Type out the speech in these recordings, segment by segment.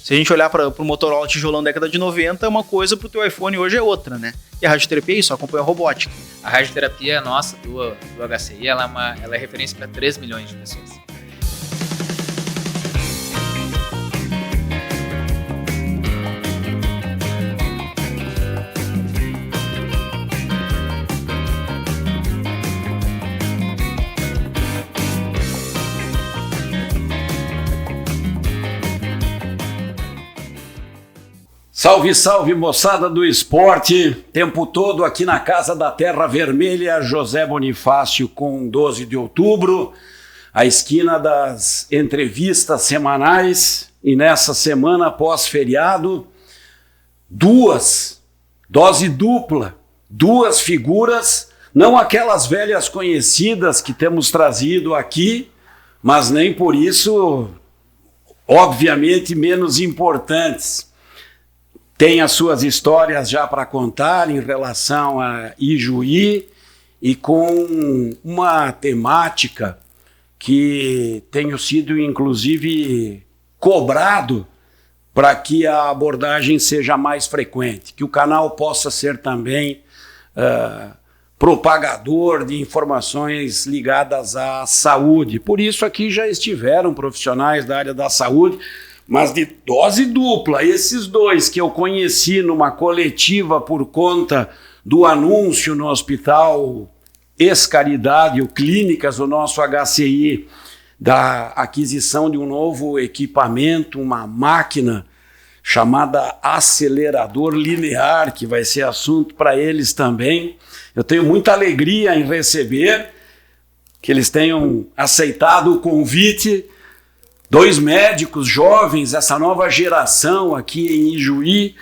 Se a gente olhar para o Motorola tijolão da década de 90, uma coisa, para o teu iPhone hoje é outra, né? E a radioterapia é isso, acompanha a robótica. A radioterapia nossa, do HCI, ela é referência para 3 milhões de pessoas. Salve, salve, moçada do esporte, tempo todo aqui na Casa da Terra Vermelha, José Bonifácio com 12 de outubro, a esquina das entrevistas semanais, e nessa semana pós-feriado, dose dupla, duas figuras, não aquelas velhas conhecidas que temos trazido aqui, mas nem por isso, obviamente, menos importantes. Tem as suas histórias já para contar em relação a Ijuí e com uma temática que tenho sido, inclusive, cobrado para que a abordagem seja mais frequente, que o canal possa ser também propagador de informações ligadas à saúde. Por isso aqui já estiveram profissionais da área da saúde, mas de dose dupla. Esses dois que eu conheci numa coletiva por conta do anúncio no Hospital Ex-Caridade, o Clínicas, o nosso HCI, da aquisição de um novo equipamento, uma máquina chamada acelerador linear, que vai ser assunto para eles também. Eu tenho muita alegria em receber, que eles tenham aceitado o convite. Dois médicos jovens, essa nova geração aqui em Ijuí,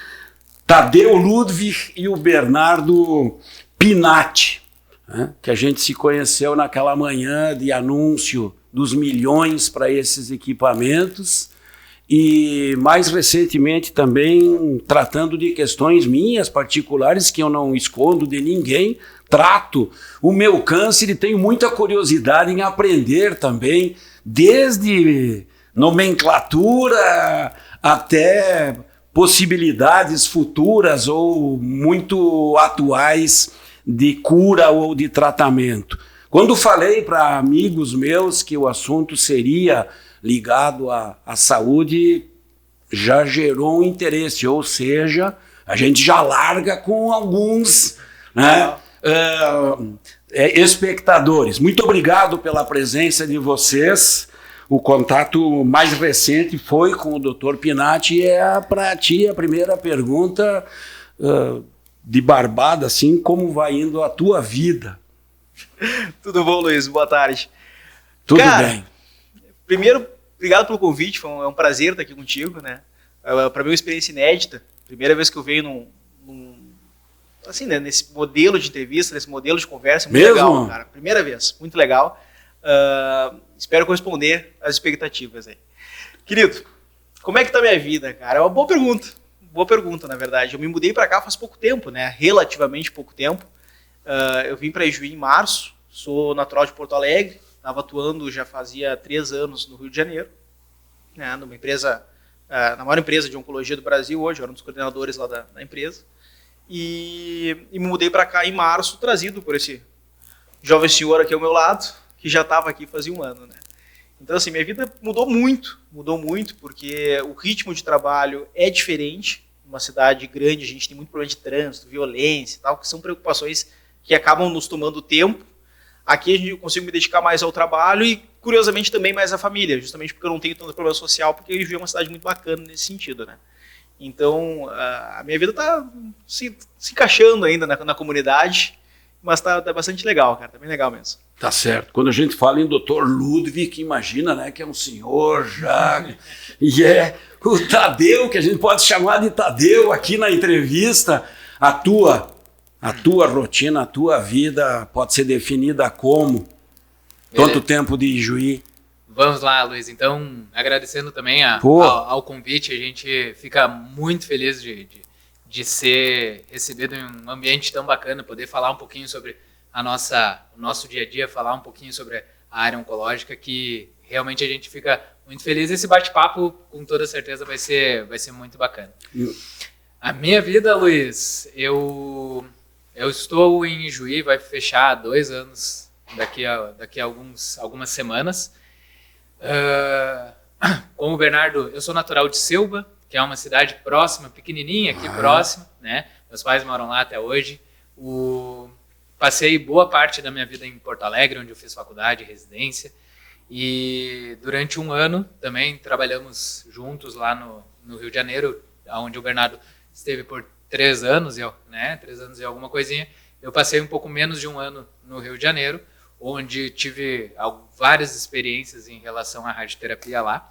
Tadeu Ludwig e o Bernardo Pinatti, né, que a gente se conheceu naquela manhã de anúncio dos milhões para esses equipamentos e mais recentemente também tratando de questões minhas particulares que eu não escondo de ninguém, trato o meu câncer e tenho muita curiosidade em aprender também, desde nomenclatura até possibilidades futuras ou muito atuais de cura ou de tratamento. Quando falei para amigos meus que o assunto seria ligado à saúde, já gerou um interesse, ou seja, a gente já larga com alguns, né, espectadores. Muito obrigado pela presença de vocês. O contato mais recente foi com o Dr. Pinatti e é para ti a primeira pergunta de barbada, assim, como vai indo a tua vida? Tudo bom, Luiz? Boa tarde. Tudo bem. Primeiro, obrigado pelo convite, é um prazer estar aqui contigo, né? Para mim é uma experiência inédita, primeira vez que eu venho assim, né, nesse modelo de entrevista, nesse modelo de conversa, muito legal, cara. Primeira vez, muito legal. Espero corresponder às expectativas aí. Querido, como é que tá a minha vida, cara? É uma boa pergunta, na verdade. Eu me mudei para cá faz pouco tempo, né? Relativamente pouco tempo. Eu vim para Ijuí em março, sou natural de Porto Alegre, estava atuando já fazia 3 anos no Rio de Janeiro, né? Numa empresa, na maior empresa de oncologia do Brasil hoje, eu era um dos coordenadores lá da empresa. E me mudei para cá em março, trazido por esse jovem senhor aqui ao meu lado, que já estava aqui fazia 1 ano, né? Então, assim, minha vida mudou muito, porque o ritmo de trabalho é diferente. Numa cidade grande, a gente tem muito problema de trânsito, violência e tal, que são preocupações que acabam nos tomando tempo. Aqui eu consigo me dedicar mais ao trabalho e, curiosamente, também mais à família, justamente porque eu não tenho tanto problema social, porque Ijuí é uma cidade muito bacana nesse sentido, né? Então, a minha vida está se encaixando ainda na comunidade, mas tá bastante legal, cara, tá bem legal mesmo. Tá certo. Quando a gente fala em Dr. Ludwig, imagina, né, que é um senhor já, e é o Tadeu, que a gente pode chamar de Tadeu aqui na entrevista. A tua rotina, a tua vida pode ser definida como? Quanto tempo de Ijuí? Vamos lá, Luiz. Então, agradecendo também ao convite, a gente fica muito feliz de ser recebido em um ambiente tão bacana, poder falar um pouquinho sobre o nosso dia a dia, falar um pouquinho sobre a área oncológica, que realmente a gente fica muito feliz. Esse bate-papo, com toda certeza, vai ser muito bacana. A minha vida, Luiz, eu estou em Ijuí, vai fechar 2 anos daqui a algumas semanas. Como o Bernardo, eu sou natural de Silva, que é uma cidade próxima, pequenininha aqui próxima, né? Meus pais moram lá até hoje. Passei boa parte da minha vida em Porto Alegre, onde eu fiz faculdade e residência. E durante 1 ano também trabalhamos juntos lá no Rio de Janeiro, onde o Bernardo esteve por 3 anos, 3 anos e alguma coisinha. Eu passei um pouco menos de 1 ano no Rio de Janeiro, onde tive várias experiências em relação à radioterapia lá.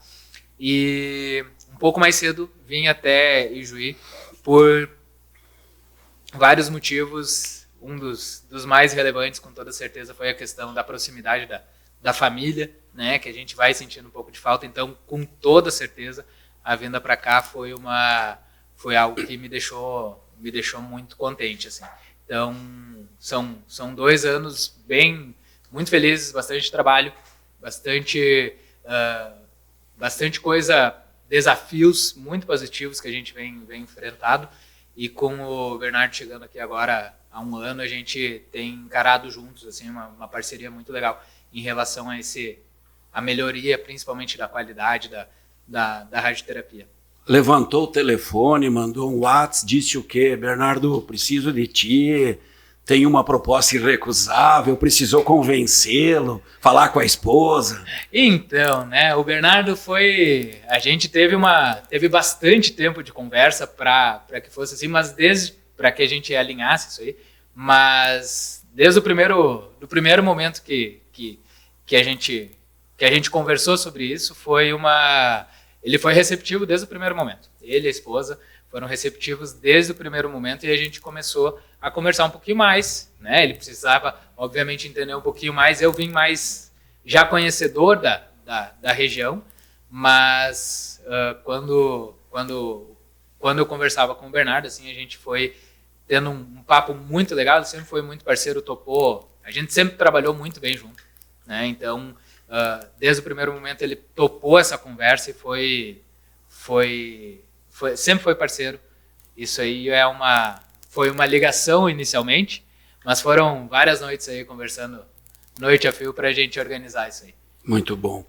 E um pouco mais cedo vim até Ijuí por vários motivos. Um dos mais relevantes, com toda certeza, foi a questão da proximidade da família, né, que a gente vai sentindo um pouco de falta. Então, com toda certeza, a vinda para cá foi algo que me deixou muito contente, assim. Então, são 2 anos muito felizes, bastante trabalho, bastante coisa, desafios muito positivos que a gente vem enfrentado. E com o Bernardo chegando aqui agora há 1 ano, a gente tem encarado juntos assim, uma parceria muito legal em relação a melhoria, principalmente da qualidade da radioterapia. Levantou o telefone, mandou um WhatsApp, disse o quê? Bernardo, preciso de ti, tem uma proposta irrecusável, precisou convencê-lo, falar com a esposa. Então, né, o Bernardo a gente teve bastante tempo de conversa para que fosse assim, mas para que a gente alinhasse isso aí, mas desde o primeiro momento que a gente conversou sobre isso, ele foi receptivo desde o primeiro momento. Ele e a esposa foram receptivos desde o primeiro momento e a gente começou a conversar um pouquinho mais, né? Ele precisava, obviamente, entender um pouquinho mais. Eu vim mais já conhecedor da região, mas quando eu conversava com o Bernardo, assim, a gente foi tendo um papo muito legal. Ele sempre foi muito parceiro, topou. A gente sempre trabalhou muito bem junto, né? Então, desde o primeiro momento ele topou essa conversa e sempre foi parceiro. Isso aí foi uma ligação inicialmente, mas foram várias noites aí conversando, noite a fio, para a gente organizar isso aí. Muito bom.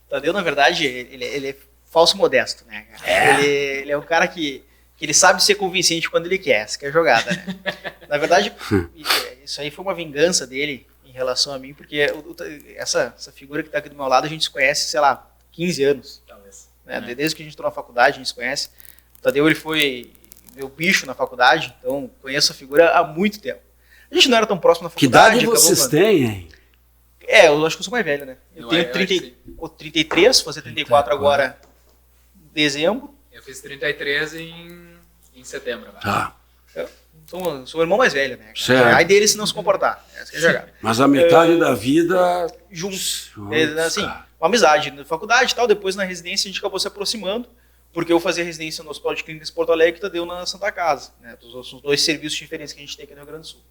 Tadeu, na verdade, ele é falso modesto, né, cara? Ele é um cara que ele sabe ser convincente quando ele quer, essa que é a jogada, né? Na verdade, isso aí foi uma vingança dele em relação a mim, porque essa figura que está aqui do meu lado, a gente se conhece, sei lá, 15 anos. Talvez. Né? Desde que a gente entrou na faculdade, a gente se conhece. O Tadeu, ele foi meu bicho na faculdade, então conheço a figura há muito tempo. A gente não era tão próximo na faculdade. Que idade vocês têm, hein? Eu acho que eu sou mais velho, né? Eu tenho 33, vou fazer 34 agora em dezembro. Eu fiz 33 em setembro. Tá. Eu sou o irmão mais velho, né? Certo. Aí dele se não se comportar. Essa que é a jogada. Mas a metade da vida... Juntos. Assim, uma amizade na faculdade e tal. Depois na residência a gente acabou se aproximando, porque eu fazia residência no Hospital de Clínicas Porto Alegre e Tadeu na Santa Casa. Né? São 2 serviços diferentes que a gente tem aqui no Rio Grande do Sul.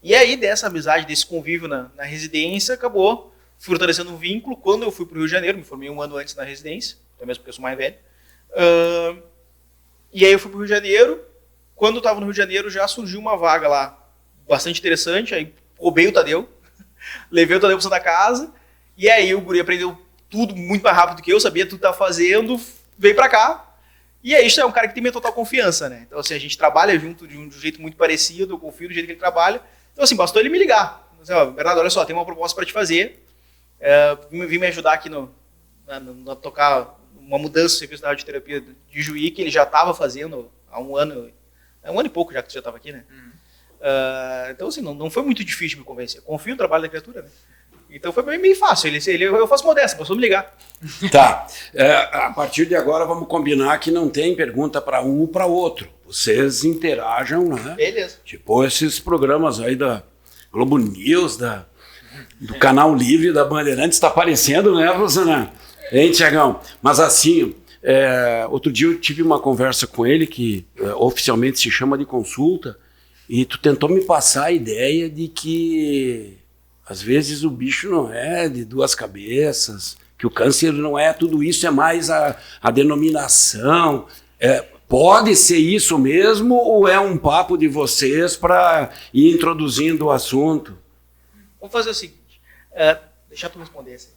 E aí dessa amizade, desse convívio na residência, acabou fortalecendo um vínculo. Quando eu fui para o Rio de Janeiro, me formei 1 ano antes na residência, até mesmo porque eu sou mais velho. E aí eu fui para o Rio de Janeiro. Quando eu estava no Rio de Janeiro, já surgiu uma vaga lá bastante interessante. Aí roubei o Tadeu, levei o Tadeu para Santa Casa. E aí o guri aprendeu tudo muito mais rápido do que eu, sabia tudo que estava fazendo, veio para cá. E aí, isso é um cara que tem minha total confiança, né? Então, assim, a gente trabalha junto de um jeito muito parecido, eu confio do jeito que ele trabalha. Então, assim, bastou ele me ligar. Assim, Bernardo, olha só, tem uma proposta para te fazer. Vim me ajudar aqui a tocar uma mudança no serviço da radioterapia de Juí, que ele já estava fazendo há 1 ano. É 1 ano e pouco já que você já estava aqui, né? Então, assim, não foi muito difícil me convencer. Eu confio no trabalho da criatura, né? Então foi meio fácil. Eu faço modéstia, bastou me ligar. Tá. A partir de agora vamos combinar que não tem pergunta para um ou para outro. Vocês interajam, né? Beleza. Tipo esses programas aí da Globo News, do Canal Livre da Bandeirantes, está aparecendo, né, Rosana? Hein, Tiagão? Mas assim, outro dia eu tive uma conversa com ele que oficialmente se chama de consulta, e tu tentou me passar a ideia de que às vezes o bicho não é de 2 cabeças, que o câncer não é tudo isso, é mais a denominação. Pode ser isso mesmo ou é um papo de vocês para ir introduzindo o assunto? Vamos fazer o seguinte, deixa tu responder assim.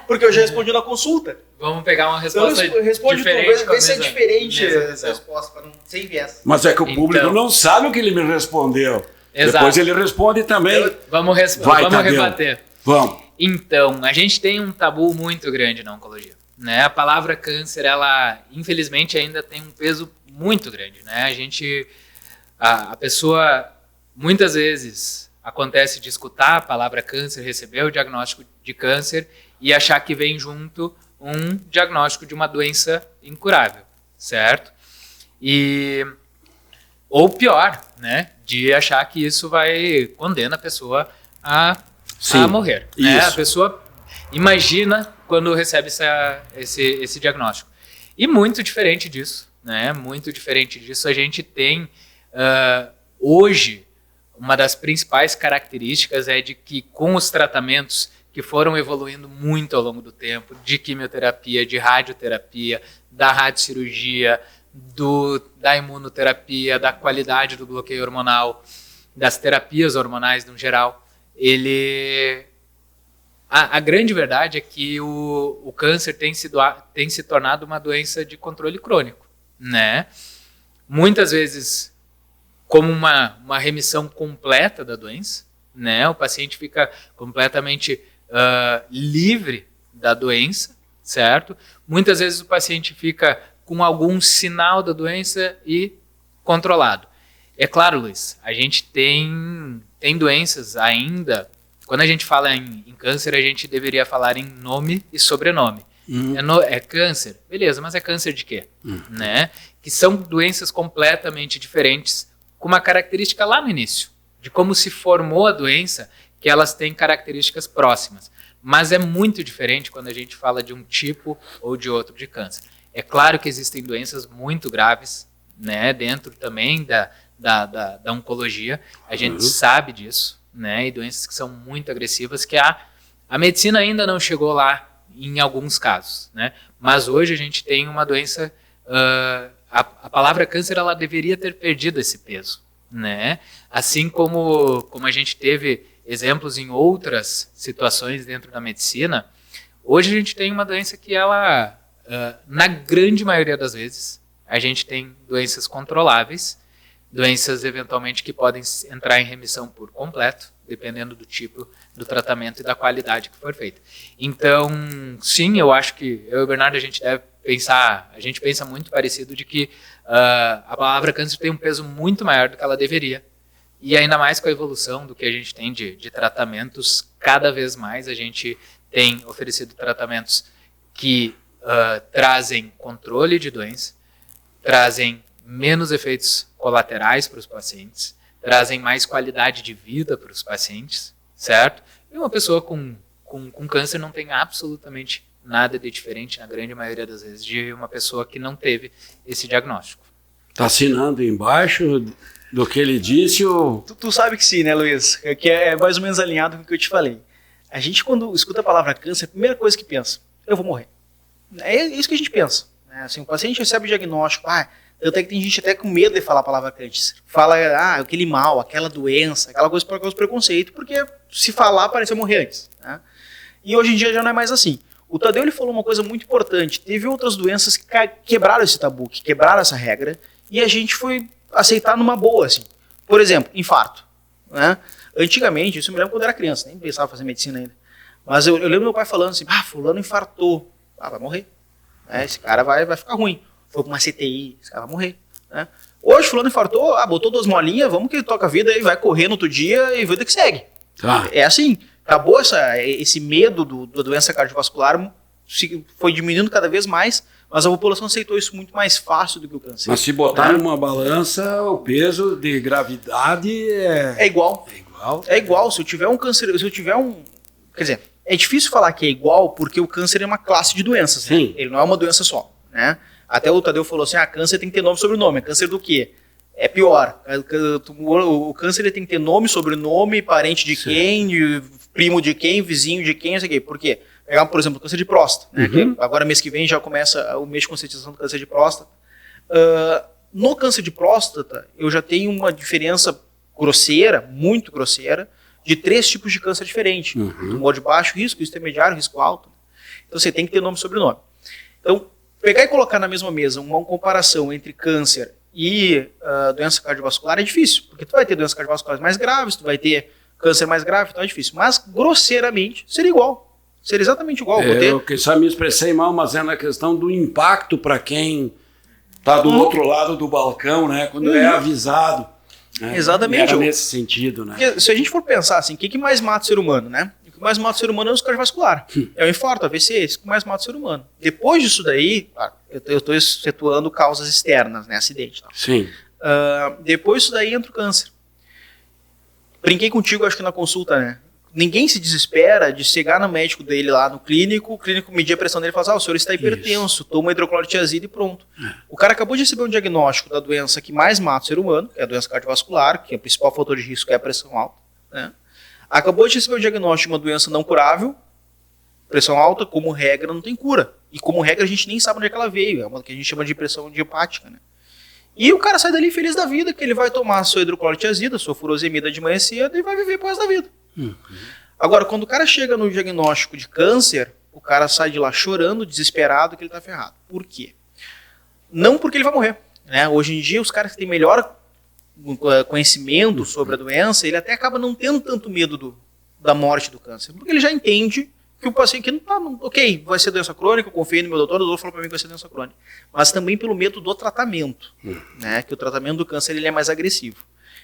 Porque eu já respondi na consulta. Vamos pegar uma resposta diferente. Vê se é diferente a resposta, para não ser viés. Mas é que o público não sabe o que ele me respondeu. Exato. Depois ele responde também. Vamos rebater. Vamos. Então, a gente tem um tabu muito grande na oncologia. Né? A palavra câncer, ela infelizmente ainda tem um peso muito grande. Né? A pessoa, muitas vezes, acontece de escutar a palavra câncer, receber o diagnóstico de câncer e achar que vem junto um diagnóstico de uma doença incurável, certo? Ou pior, né? De achar que isso condena a pessoa a morrer. Né? A pessoa imagina quando recebe esse diagnóstico. E muito diferente disso, né? Muito diferente disso, a gente tem hoje uma das principais características é de que com os tratamentos que foram evoluindo muito ao longo do tempo, de quimioterapia, de radioterapia, da radiocirurgia, da imunoterapia, da qualidade do bloqueio hormonal, das terapias hormonais no geral, a grande verdade é que o câncer tem se tornado uma doença de controle crônico, né? Muitas vezes como uma remissão completa da doença, né? O paciente fica completamente livre da doença, certo? Muitas vezes o paciente fica com algum sinal da doença e controlado. É claro, Luiz, a gente tem doenças ainda. Quando a gente fala em câncer, a gente deveria falar em nome e sobrenome. É câncer? Beleza, mas é câncer de quê? Né? Que são doenças completamente diferentes, com uma característica lá no início, de como se formou a doença, que elas têm características próximas. Mas é muito diferente quando a gente fala de um tipo ou de outro de câncer. É claro que existem doenças muito graves, né, dentro também da oncologia, a gente sabe disso, né, e doenças que são muito agressivas, que a medicina ainda não chegou lá em alguns casos, né, mas hoje a gente tem uma doença, a palavra câncer, ela deveria ter perdido esse peso, né, assim como a gente teve exemplos em outras situações dentro da medicina, hoje a gente tem uma doença que ela, na grande maioria das vezes, a gente tem doenças controláveis, doenças eventualmente que podem entrar em remissão por completo, dependendo do tipo do tratamento e da qualidade que for feita. Então, sim, eu acho que eu e o Bernardo, a gente pensa muito parecido de que a palavra câncer tem um peso muito maior do que ela deveria. E ainda mais com a evolução do que a gente tem de tratamentos, cada vez mais a gente tem oferecido tratamentos que trazem controle de doença, trazem menos efeitos colaterais para os pacientes, trazem mais qualidade de vida para os pacientes, certo? E uma pessoa com câncer não tem absolutamente nada de diferente, na grande maioria das vezes, de uma pessoa que não teve esse diagnóstico. Está assinando embaixo do que ele disse? Ou... Tu sabe que sim, né, Luiz? Que é mais ou menos alinhado com o que eu te falei. A gente, quando escuta a palavra câncer, a primeira coisa que pensa, eu vou morrer. É isso que a gente pensa. Assim, o paciente recebe o diagnóstico, tanto é que tem gente até com medo de falar a palavra câncer. Fala, aquele mal, aquela doença, aquela coisa por causa do preconceito, porque se falar, parece morrer antes. Né? E hoje em dia já não é mais assim. O Tadeu, ele falou uma coisa muito importante. Teve outras doenças que quebraram esse tabu, que quebraram essa regra, e a gente foi aceitar numa boa, assim. Por exemplo, infarto. Né? Antigamente, isso eu me lembro quando eu era criança, nem pensava em fazer medicina ainda. Mas eu lembro meu pai falando assim, fulano infartou. Vai morrer. Esse cara vai ficar ruim. Foi com uma CTI, esse cara vai morrer. Né? Hoje, fulano infartou, botou 2 molinhas, vamos que ele toca a vida e vai correr no outro dia e vida que segue. É assim, acabou esse medo da doença cardiovascular, foi diminuindo cada vez mais, mas a população aceitou isso muito mais fácil do que o câncer. Mas se botar numa balança, o peso de gravidade é igual. É igual. Se eu tiver um câncer, quer dizer, é difícil falar que é igual porque o câncer é uma classe de doenças. Né? Ele não é uma doença só. Né? Até o Tadeu falou assim, câncer tem que ter nome e sobrenome. É câncer do quê? É pior. O câncer tem que ter nome, sobrenome, parente de quem, primo de quem, vizinho de quem, não sei o quê. Por quê? Pegar, por exemplo, o câncer de próstata, né? Que agora mês que vem já começa o mês de conscientização do câncer de próstata. No câncer de próstata, eu já tenho uma diferença grosseira, muito grosseira, de 3 tipos de câncer diferentes. Tumor de baixo risco, intermediário, risco alto. Então você tem que ter nome e sobrenome. Então, pegar e colocar na mesma mesa uma comparação entre câncer e doença cardiovascular é difícil, porque tu vai ter doenças cardiovasculares mais graves, tu vai ter câncer mais grave, então é difícil. Mas, grosseiramente, seria igual. Seria exatamente igual. Eu que só me expressei mal, mas é na questão do impacto para quem está do outro lado do balcão, né? Quando é avisado. Né? Exatamente. Era nesse sentido, né? Porque, se a gente for pensar assim, o que mais mata o ser humano, né? O que mais mata o ser humano é o cardiovascular. É o infarto, a AVC, isso que mais mata o ser humano. Depois disso daí, eu estou excetuando causas externas, né? Acidente. Tal. Sim. Depois disso daí entra o câncer. Brinquei contigo, acho que na consulta, né? Ninguém se desespera de chegar no médico dele lá no clínico, o clínico medir a pressão dele e falar, o senhor está hipertenso, toma hidroclorotiazida e pronto. O cara acabou de receber um diagnóstico da doença que mais mata o ser humano, que é a doença cardiovascular, que é o principal fator de risco é a pressão alta. Né? Acabou de receber o diagnóstico de uma doença não curável, pressão alta, como regra, não tem cura. E como regra, a gente nem sabe onde é que ela veio, é uma que a gente chama de pressão idiopática, né? E o cara sai dali feliz da vida, que ele vai tomar a sua hidroclorotiazida, sua furosemida de manhã cedo e vai viver pro resto da vida. Agora, quando o cara chega no diagnóstico de câncer, o cara sai de lá chorando, desesperado, que ele tá ferrado. Por quê? Não porque ele vai morrer. Né? Hoje em dia, os caras que têm melhor conhecimento sobre a doença, ele até acaba não tendo tanto medo da morte do câncer, porque ele já entende que o paciente ok, vai ser doença crônica, eu confiei no meu doutor, o doutor falou para mim que vai ser doença crônica. Mas também pelo medo do tratamento, né? Que o tratamento do câncer ele é mais agressivo.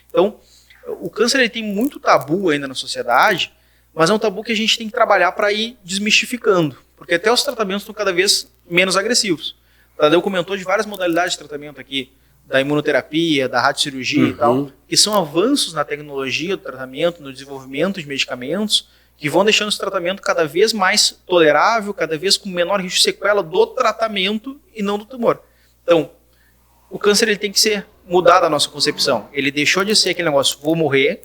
Então, o câncer ele tem muito tabu ainda na sociedade, mas é um tabu que a gente tem que trabalhar para ir desmistificando, porque até os tratamentos estão cada vez menos agressivos. O Tadeu comentou de várias modalidades de tratamento aqui, da imunoterapia, da radiocirurgia e tal, que são avanços na tecnologia do tratamento, no desenvolvimento de medicamentos, que vão deixando esse tratamento cada vez mais tolerável, cada vez com menor risco de sequela do tratamento e não do tumor. Então, o câncer ele tem que ser mudado a nossa concepção. Ele deixou de ser aquele negócio, vou morrer,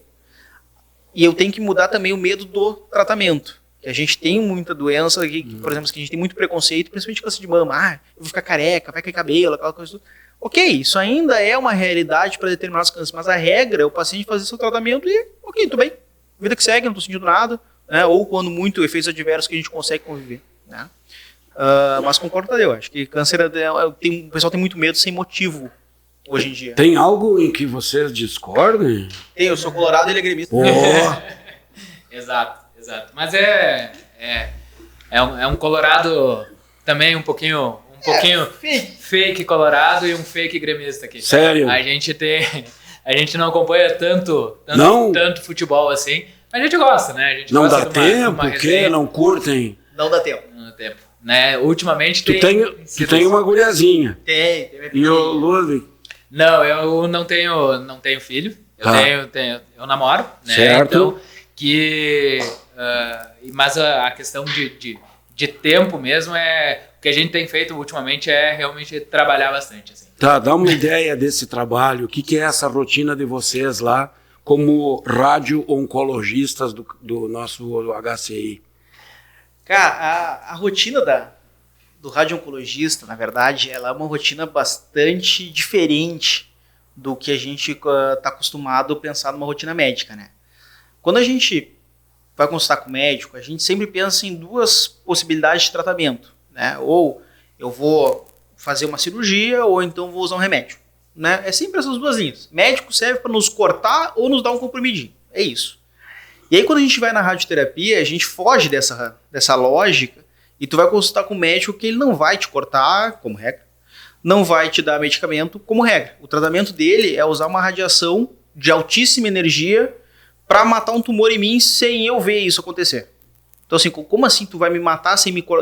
e eu tenho que mudar também o medo do tratamento. Que a gente tem muita doença, por exemplo, que a gente tem muito preconceito, principalmente câncer de mama. Eu vou ficar careca, vai cair cabelo, aquela coisa. Ok, isso ainda é uma realidade para determinados cânceres, mas a regra é o paciente fazer seu tratamento e, ok, tudo bem, vida que segue, não estou sentindo nada. Né, ou quando muito efeitos adversos que a gente consegue conviver. Né? Mas concordo com o Tadeu, acho que câncer o pessoal tem muito medo sem motivo hoje em dia. Tem algo em que vocês discordem? Tem, eu sou colorado e ele é gremista. Exato. Mas é um colorado também um pouquinho fake colorado e um fake gremista aqui. Sério? A gente não acompanha tanto futebol assim. A gente gosta, né? A gente não gosta dá tempo, porque não curtem. Não dá tempo. Não dá tempo. Né? Ultimamente tu tem uma guriazinha. Tem. E o Ludwig? Não, eu não tenho filho. Eu namoro, né? Certo. Então, mas a questão de tempo mesmo o que a gente tem feito ultimamente é realmente trabalhar bastante. Assim. Tá, dá uma ideia desse trabalho. O que é essa rotina de vocês lá? Como radio-oncologistas do nosso HCI? Cara, a rotina do radio-oncologista, na verdade, ela é uma rotina bastante diferente do que a gente está acostumado a pensar numa rotina médica, né? Quando a gente vai consultar com o médico, a gente sempre pensa em 2 possibilidades de tratamento, né? Ou eu vou fazer uma cirurgia, ou então vou usar um remédio. Né? É sempre essas 2 linhas. Médico serve para nos cortar ou nos dar um comprimidinho. É isso. E aí quando a gente vai na radioterapia, a gente foge dessa lógica e tu vai consultar com o médico que ele não vai te cortar, como regra, não vai te dar medicamento, como regra. O tratamento dele é usar uma radiação de altíssima energia para matar um tumor em mim sem eu ver isso acontecer. Então assim, como assim tu vai me matar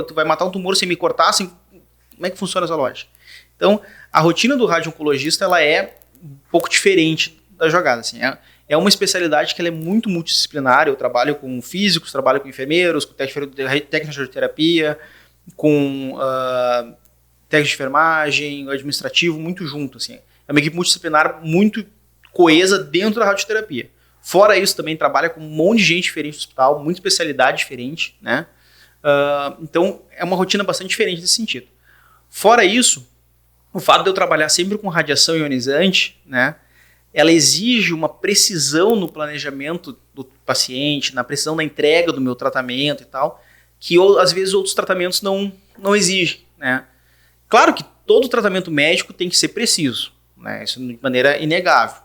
tu vai matar um tumor sem me cortar? Como é que funciona essa lógica? Então, a rotina do radio-oncologista ela é um pouco diferente da jogada. Assim. É uma especialidade que ela é muito multidisciplinar. Eu trabalho com físicos, trabalho com enfermeiros, com técnicos de terapia, com técnicos de enfermagem, administrativo, muito junto. Assim. É uma equipe multidisciplinar muito coesa dentro da radioterapia. Fora isso, também trabalha com um monte de gente diferente no hospital, muita especialidade diferente, né? Então, é uma rotina bastante diferente nesse sentido. Fora isso, o fato de eu trabalhar sempre com radiação ionizante, né, ela exige uma precisão no planejamento do paciente, na precisão da entrega do meu tratamento e tal, que às vezes outros tratamentos não exigem, né. Claro que todo tratamento médico tem que ser preciso, né, isso de maneira inegável.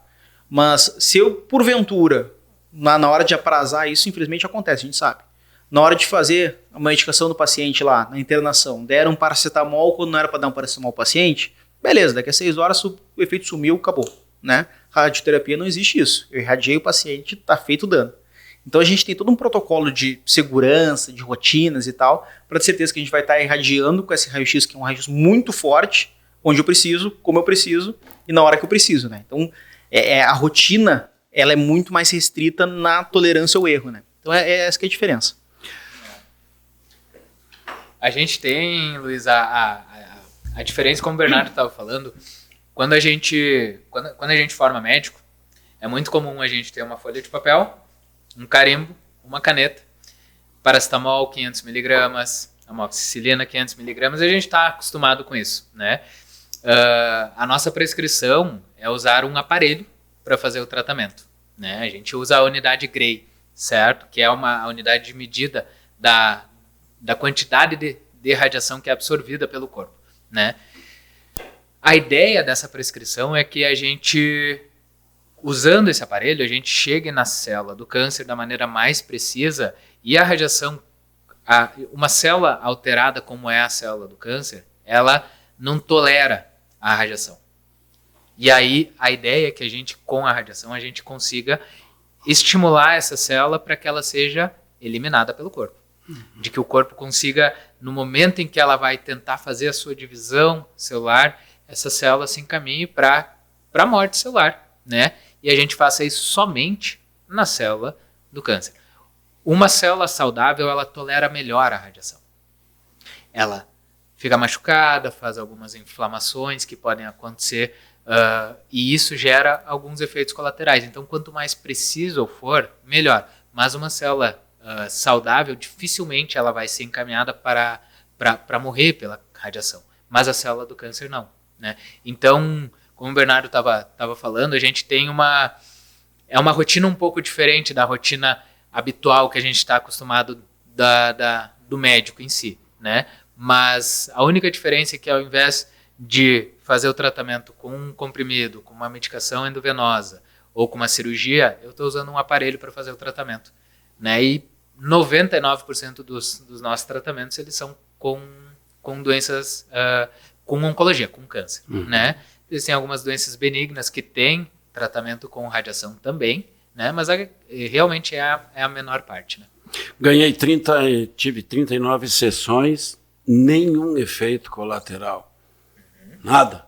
Mas se eu, porventura, na hora de aprazar isso, infelizmente acontece, a gente sabe. Na hora de fazer uma medicação do paciente lá, na internação, deram um paracetamol quando não era para dar um paracetamol ao paciente, beleza, daqui a 6 horas o efeito sumiu, acabou, né? Radioterapia não existe isso. Eu irradiei o paciente, está feito o dano. Então a gente tem todo um protocolo de segurança, de rotinas e tal, para ter certeza que a gente vai estar irradiando com esse raio-x, que é um raio-x muito forte, onde eu preciso, como eu preciso e na hora que eu preciso, né? Então a rotina, ela é muito mais restrita na tolerância ao erro, né? Então essa que é a diferença. A gente tem, Luiz, a diferença, como o Bernardo estava falando, quando a gente forma médico, é muito comum a gente ter uma folha de papel, um carimbo, uma caneta, paracetamol 500mg, amoxicilina 500mg, e a gente está acostumado com isso, né? A nossa prescrição é usar um aparelho para fazer o tratamento, né? A gente usa a unidade Gray, certo? Que é a unidade de medida da quantidade de radiação que é absorvida pelo corpo, né? A ideia dessa prescrição é que a gente, usando esse aparelho, a gente chegue na célula do câncer da maneira mais precisa e a radiação, uma célula alterada como é a célula do câncer, ela não tolera a radiação. E aí a ideia é que a gente, com a radiação, a gente consiga estimular essa célula para que ela seja eliminada pelo corpo. De que o corpo consiga, no momento em que ela vai tentar fazer a sua divisão celular, essa célula se encaminhe para a morte celular, né? E a gente faça isso somente na célula do câncer. Uma célula saudável, ela tolera melhor a radiação. Ela fica machucada, faz algumas inflamações que podem acontecer, e isso gera alguns efeitos colaterais. Então, quanto mais preciso for, melhor. Mas uma célula saudável, dificilmente ela vai ser encaminhada para morrer pela radiação. Mas a célula do câncer não, né? Então, como o Bernardo estava falando, a gente tem uma rotina um pouco diferente da rotina habitual que a gente está acostumado do médico em si, né? Mas a única diferença é que ao invés de fazer o tratamento com um comprimido, com uma medicação endovenosa ou com uma cirurgia, eu estou usando um aparelho para fazer o tratamento, né? E 99% dos nossos tratamentos eles são com doenças, com oncologia, com câncer, né? Existem algumas doenças benignas que têm tratamento com radiação também, né? Mas realmente é a menor parte, né? Tive 39 sessões, nenhum efeito colateral. Nada.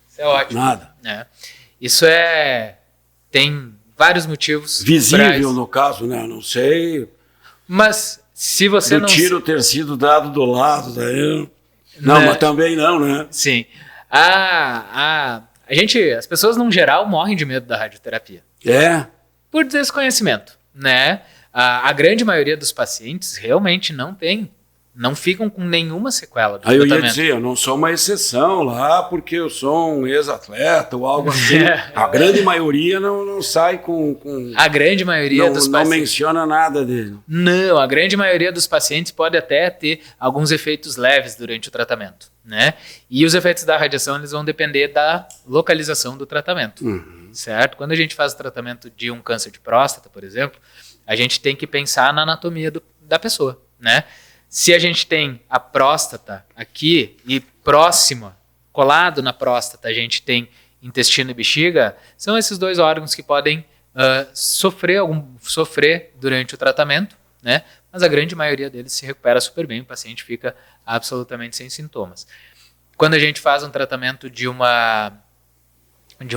Isso é ótimo. Nada. Né? Isso tem vários motivos. Visível no caso, né? Não sei. Mas se você não... O tiro ter sido dado do lado, daí... Não, né? Mas também não, né? Sim. As pessoas, no geral, morrem de medo da radioterapia. Por desconhecimento, né? A grande maioria dos pacientes realmente não ficam com nenhuma sequela do tratamento. Eu ia dizer, eu não sou uma exceção lá porque eu sou um ex-atleta ou algo assim. A grande maioria não sai com... A grande maioria dos pacientes... Não menciona nada dele. Não, a grande maioria dos pacientes pode até ter alguns efeitos leves durante o tratamento, né? E os efeitos da radiação eles vão depender da localização do tratamento, certo? Quando a gente faz o tratamento de um câncer de próstata, por exemplo, a gente tem que pensar na anatomia da pessoa, né? Se a gente tem a próstata aqui e próxima, colado na próstata, a gente tem intestino e bexiga, são esses dois órgãos que podem sofrer durante o tratamento, né? Mas a grande maioria deles se recupera super bem, o paciente fica absolutamente sem sintomas. Quando a gente faz um tratamento de um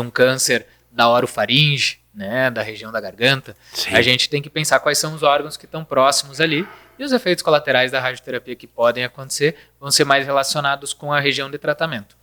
câncer da orofaringe, né, da região da garganta, sim, a gente tem que pensar quais são os órgãos que estão próximos ali, e os efeitos colaterais da radioterapia que podem acontecer vão ser mais relacionados com a região de tratamento.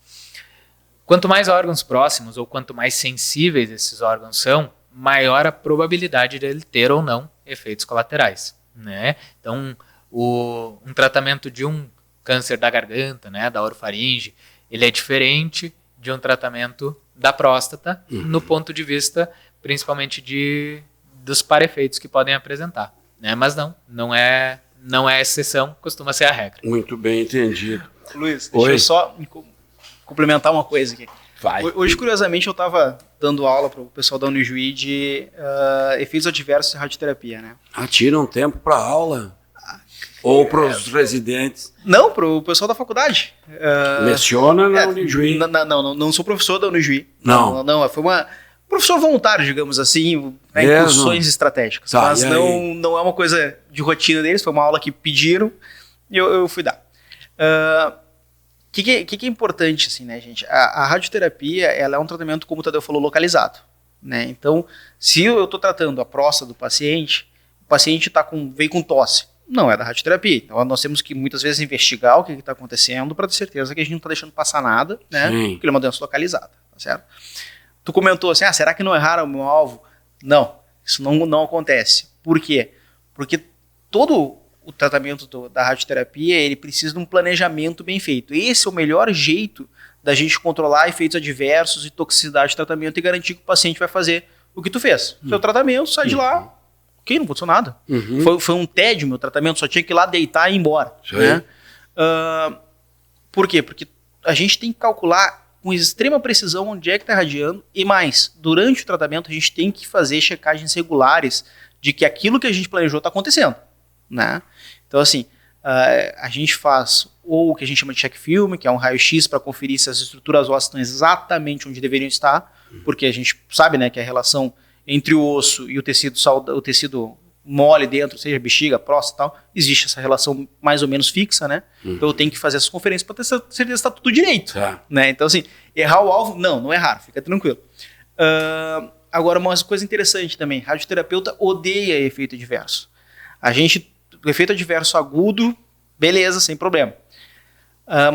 Quanto mais órgãos próximos ou quanto mais sensíveis esses órgãos são, maior a probabilidade dele ter ou não efeitos colaterais, né? Então, um tratamento de um câncer da garganta, né, da orofaringe, ele é diferente de um tratamento da próstata, no ponto de vista, principalmente dos parefeitos que podem apresentar, né? Mas não é exceção, costuma ser a regra. Muito bem entendido. Luiz, deixa eu só complementar uma coisa aqui. Vai. Hoje, curiosamente, eu estava dando aula para o pessoal da Unijuí de efeitos adversos de radioterapia, né? Tiram tempo para aula? Ou para os residentes? Não, para o pessoal da faculdade. Leciona na Unijuí? Não sou professor da Unijuí. Não. Não, foi professor voluntário, digamos assim, né, em funções estratégicas. Tá, mas não é uma coisa de rotina deles, foi uma aula que pediram e eu fui dar. O que é importante, assim, né, gente? A radioterapia, ela é um tratamento, como o Tadeu falou, localizado, né? Então, se eu estou tratando a próstata do paciente, o paciente veio com tosse, não é da radioterapia. Então, nós temos que, muitas vezes, investigar o que está acontecendo para ter certeza que a gente não está deixando passar nada, né? Porque ele é uma doença localizada, tá certo? Tu comentou assim, será que não erraram o meu alvo? Não, isso não acontece. Por quê? Porque todo o tratamento da radioterapia, ele precisa de um planejamento bem feito. Esse é o melhor jeito da gente controlar efeitos adversos e toxicidade do tratamento e garantir que o paciente vai fazer o que tu fez. Seu tratamento, sai de lá, ok, não aconteceu nada. Foi um tédio meu tratamento, só tinha que ir lá deitar e ir embora. Né? Por quê? Porque a gente tem que calcular com extrema precisão onde é que está irradiando e mais, durante o tratamento a gente tem que fazer checagens regulares de que aquilo que a gente planejou está acontecendo. Né? Então, assim, a gente faz ou o que a gente chama de check film, que é um raio-x para conferir se as estruturas ósseas estão exatamente onde deveriam estar, porque a gente sabe, né, que a relação entre o osso e o tecido mole dentro, seja bexiga, próstata e tal, existe essa relação mais ou menos fixa, né? Então eu tenho que fazer essas conferências para ter certeza que está tudo direito. Né? Então, assim, errar o alvo, não é raro, fica tranquilo. Agora, uma coisa interessante também, radioterapeuta odeia efeito adverso. O efeito adverso agudo, beleza, sem problema.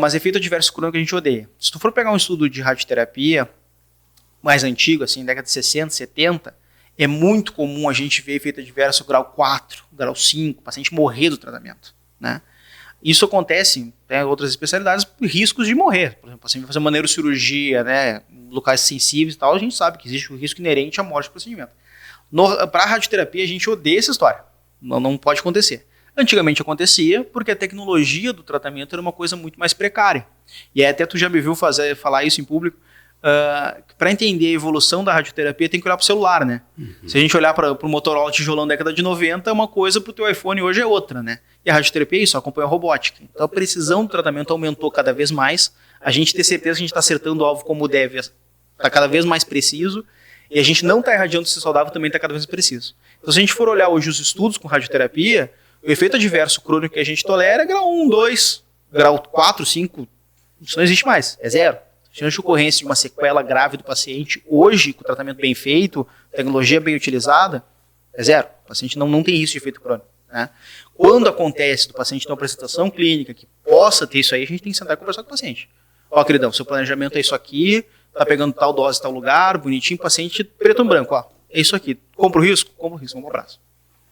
Mas efeito adverso crônico a gente odeia. Se tu for pegar um estudo de radioterapia mais antigo, assim, década de 60, 70, é muito comum a gente ver efeito adverso grau 4, grau 5, o paciente morrer do tratamento. Né? Isso acontece em outras especialidades por riscos de morrer. Por exemplo, o paciente vai fazer uma neurocirurgia, né, locais sensíveis e tal, a gente sabe que existe o risco inerente à morte do procedimento. Para a radioterapia, a gente odeia essa história. Não pode acontecer. Antigamente acontecia porque a tecnologia do tratamento era uma coisa muito mais precária. E até tu já me viu falar isso em público. Para entender a evolução da radioterapia tem que olhar para o celular, né? Se a gente olhar para o Motorola tijolão da década de 90, uma coisa, para o teu iPhone hoje é outra, né? E a radioterapia é isso, acompanha a robótica. Então a precisão do tratamento aumentou cada vez mais, a gente ter certeza que a gente está acertando o alvo como deve, está cada vez mais preciso, e a gente não está irradiando o ser saudável também está cada vez mais preciso. Então se a gente for olhar hoje os estudos com radioterapia, o efeito adverso crônico que a gente tolera é grau 1, 2, grau 4, 5, isso não existe mais, é zero. A chance de ocorrência de uma sequela grave do paciente, hoje, com o tratamento bem feito, tecnologia bem utilizada, é zero. O paciente não tem isso de efeito crônico. Né? Quando acontece do paciente ter uma apresentação clínica que possa ter isso aí, a gente tem que sentar e conversar com o paciente. Queridão, seu planejamento é isso aqui, tá pegando tal dose, tal lugar, bonitinho, paciente preto e branco, é isso aqui. Compra o risco? Compra o risco, vamos pro abraço.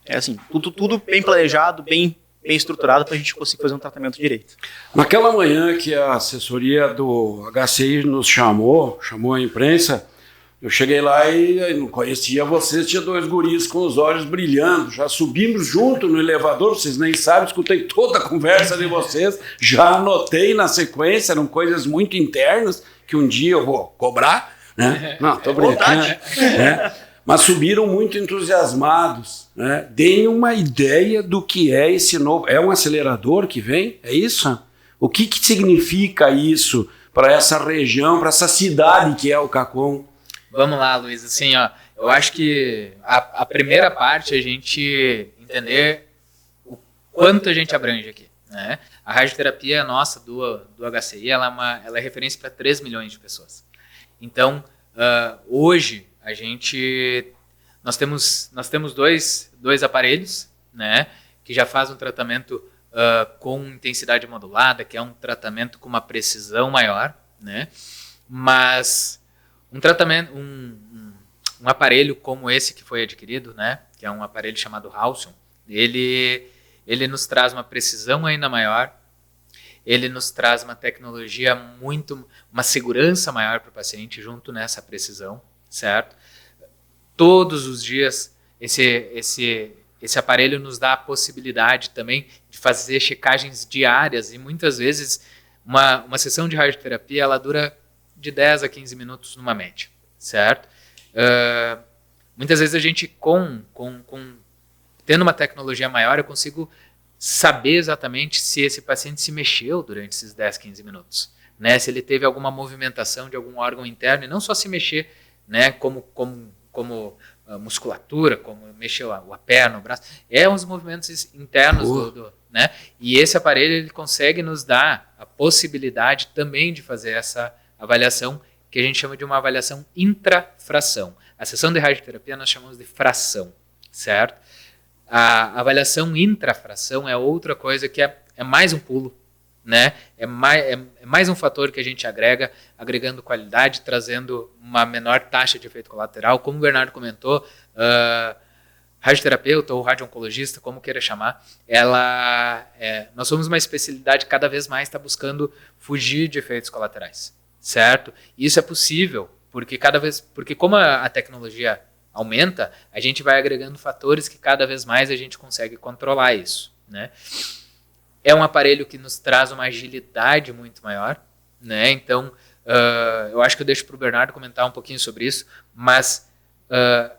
É assim, tudo bem planejado, bem estruturado para a gente conseguir fazer um tratamento direito. Naquela manhã que a assessoria do HCI nos chamou a imprensa, eu cheguei lá e não conhecia vocês, tinha 2 guris com os olhos brilhando, já subimos junto no elevador, vocês nem sabem, escutei toda a conversa de vocês, já anotei na sequência, eram coisas muito internas, que um dia eu vou cobrar, né? Não, tô brincando, né? Mas subiram muito entusiasmados, né? Deem uma ideia do que é esse novo... É um acelerador que vem? É isso? O que significa isso para essa região, para essa cidade que é o Cacom? Vamos lá, Luiz. Assim, eu acho que a primeira parte é a gente entender o quanto a gente abrange aqui. Né? A radioterapia nossa do HCI ela é referência para 3 milhões de pessoas. Então, hoje... Nós temos dois aparelhos, né, que já fazem um tratamento com intensidade modulada, que é um tratamento com uma precisão maior, né, mas um aparelho como esse que foi adquirido, né, que é um aparelho chamado Halcyon, ele ele nos traz uma precisão ainda maior, ele nos traz uma tecnologia uma segurança maior para o paciente junto nessa precisão, certo? Todos os dias esse aparelho nos dá a possibilidade também de fazer checagens diárias e muitas vezes uma sessão de radioterapia ela dura de 10 a 15 minutos numa média, certo? Muitas vezes a gente tendo uma tecnologia maior eu consigo saber exatamente se esse paciente se mexeu durante esses 10, 15 minutos, né? Se ele teve alguma movimentação de algum órgão interno e não só se mexer, né? Como a musculatura, como mexeu a perna, o braço, os movimentos internos né? E esse aparelho ele consegue nos dar a possibilidade também de fazer essa avaliação que a gente chama de uma avaliação intrafração. A sessão de radioterapia nós chamamos de fração, certo? A avaliação intrafração é outra coisa que é mais um pulo, né? É mais um fator que a gente agrega, agregando qualidade, trazendo uma menor taxa de efeito colateral. Como o Bernardo comentou, radioterapeuta ou radio-oncologista, como queira chamar, nós somos uma especialidade que cada vez mais está buscando fugir de efeitos colaterais, certo? E isso é possível, porque como a tecnologia aumenta, a gente vai agregando fatores que cada vez mais a gente consegue controlar isso, né? É um aparelho que nos traz uma agilidade muito maior, né? Então, eu acho que eu deixo para o Bernardo comentar um pouquinho sobre isso, mas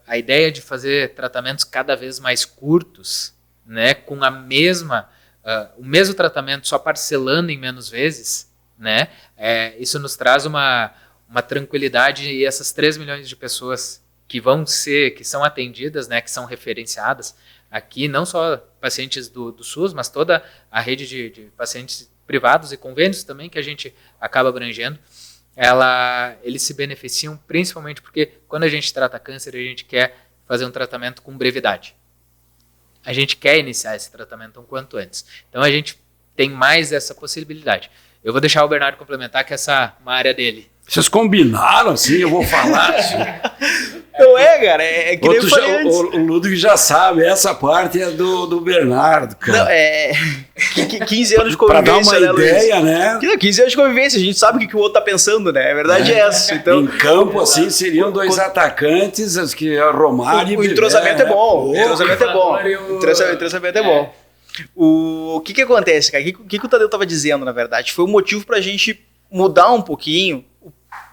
a ideia de fazer tratamentos cada vez mais curtos, né? Com o mesmo tratamento, só parcelando em menos vezes, né? Isso nos traz uma tranquilidade e essas 3 milhões de pessoas que são atendidas, né, que são referenciadas aqui, não só pacientes do SUS, mas toda a rede de pacientes privados e convênios também que a gente acaba abrangendo, eles se beneficiam principalmente porque quando a gente trata câncer, a gente quer fazer um tratamento com brevidade. A gente quer iniciar esse tratamento um quanto antes. Então a gente tem mais essa possibilidade. Eu vou deixar o Bernardo complementar, que essa é uma área dele. Vocês combinaram assim? Eu vou falar assim. Não cara, que nem eu falei antes. O Ludwig já sabe, essa parte é do Bernardo, cara. Não, 15 anos de convivência, pra dar uma ideia, né? 15 anos de convivência, a gente sabe o que o outro tá pensando, né? A verdade é essa. Então, em campo, assim, seriam 2 atacantes, que é Romário o entrosamento é bom. O entrosamento é bom. O entrosamento é bom. O que acontece, cara? O que o Tadeu tava dizendo, na verdade? Foi o motivo pra gente mudar um pouquinho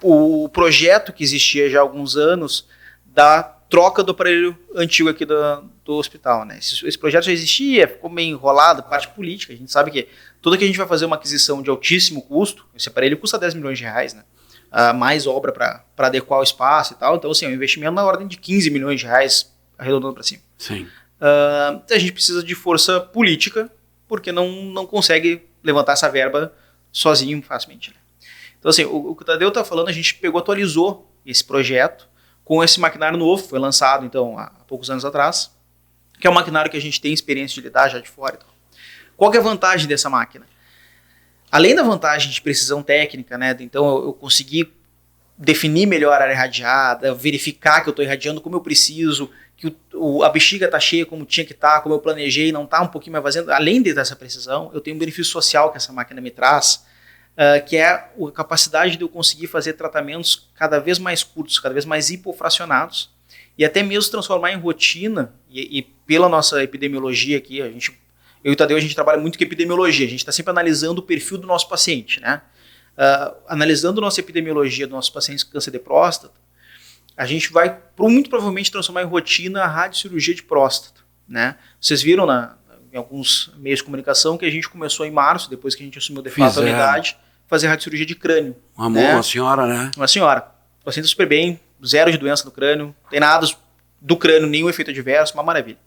o projeto que existia já há alguns anos da troca do aparelho antigo aqui do hospital, né? Esse projeto já existia, ficou meio enrolado, parte política. A gente sabe que tudo que a gente vai fazer uma aquisição de altíssimo custo, esse aparelho custa 10 milhões de reais, né? Mais obra para adequar o espaço e tal. Então, assim, é um investimento na ordem de 15 milhões de reais, arredondando para cima. Sim. A gente precisa de força política, porque não consegue levantar essa verba sozinho facilmente, né? Então, assim, o que o Tadeu está falando, a gente atualizou esse projeto com esse maquinário novo, foi lançado, então, há poucos anos atrás, que é um maquinário que a gente tem experiência de lidar já de fora. Então. Qual que é a vantagem dessa máquina? Além da vantagem de precisão técnica, né, então eu consegui definir melhor a área irradiada, verificar que eu estou irradiando como eu preciso, que a bexiga está cheia como tinha que estar, como eu planejei, não está um pouquinho mais vazando. Além dessa precisão, eu tenho um benefício social que essa máquina me traz, que é a capacidade de eu conseguir fazer tratamentos cada vez mais curtos, cada vez mais hipofracionados, e até mesmo transformar em rotina, e pela nossa epidemiologia aqui, eu e o Tadeu, a gente trabalha muito com epidemiologia, a gente está sempre analisando o perfil do nosso paciente, né? Analisando nossa epidemiologia dos nossos pacientes com câncer de próstata, a gente vai muito provavelmente transformar em rotina a radiocirurgia de próstata, né? Vocês viram em alguns meios de comunicação que a gente começou em março, depois que a gente assumiu de fato a unidade, fazer radiocirurgia de crânio. Uma senhora, né? Uma senhora. O paciente super bem, 0 de doença no crânio, não tem nada do crânio, nenhum efeito adverso, uma maravilha.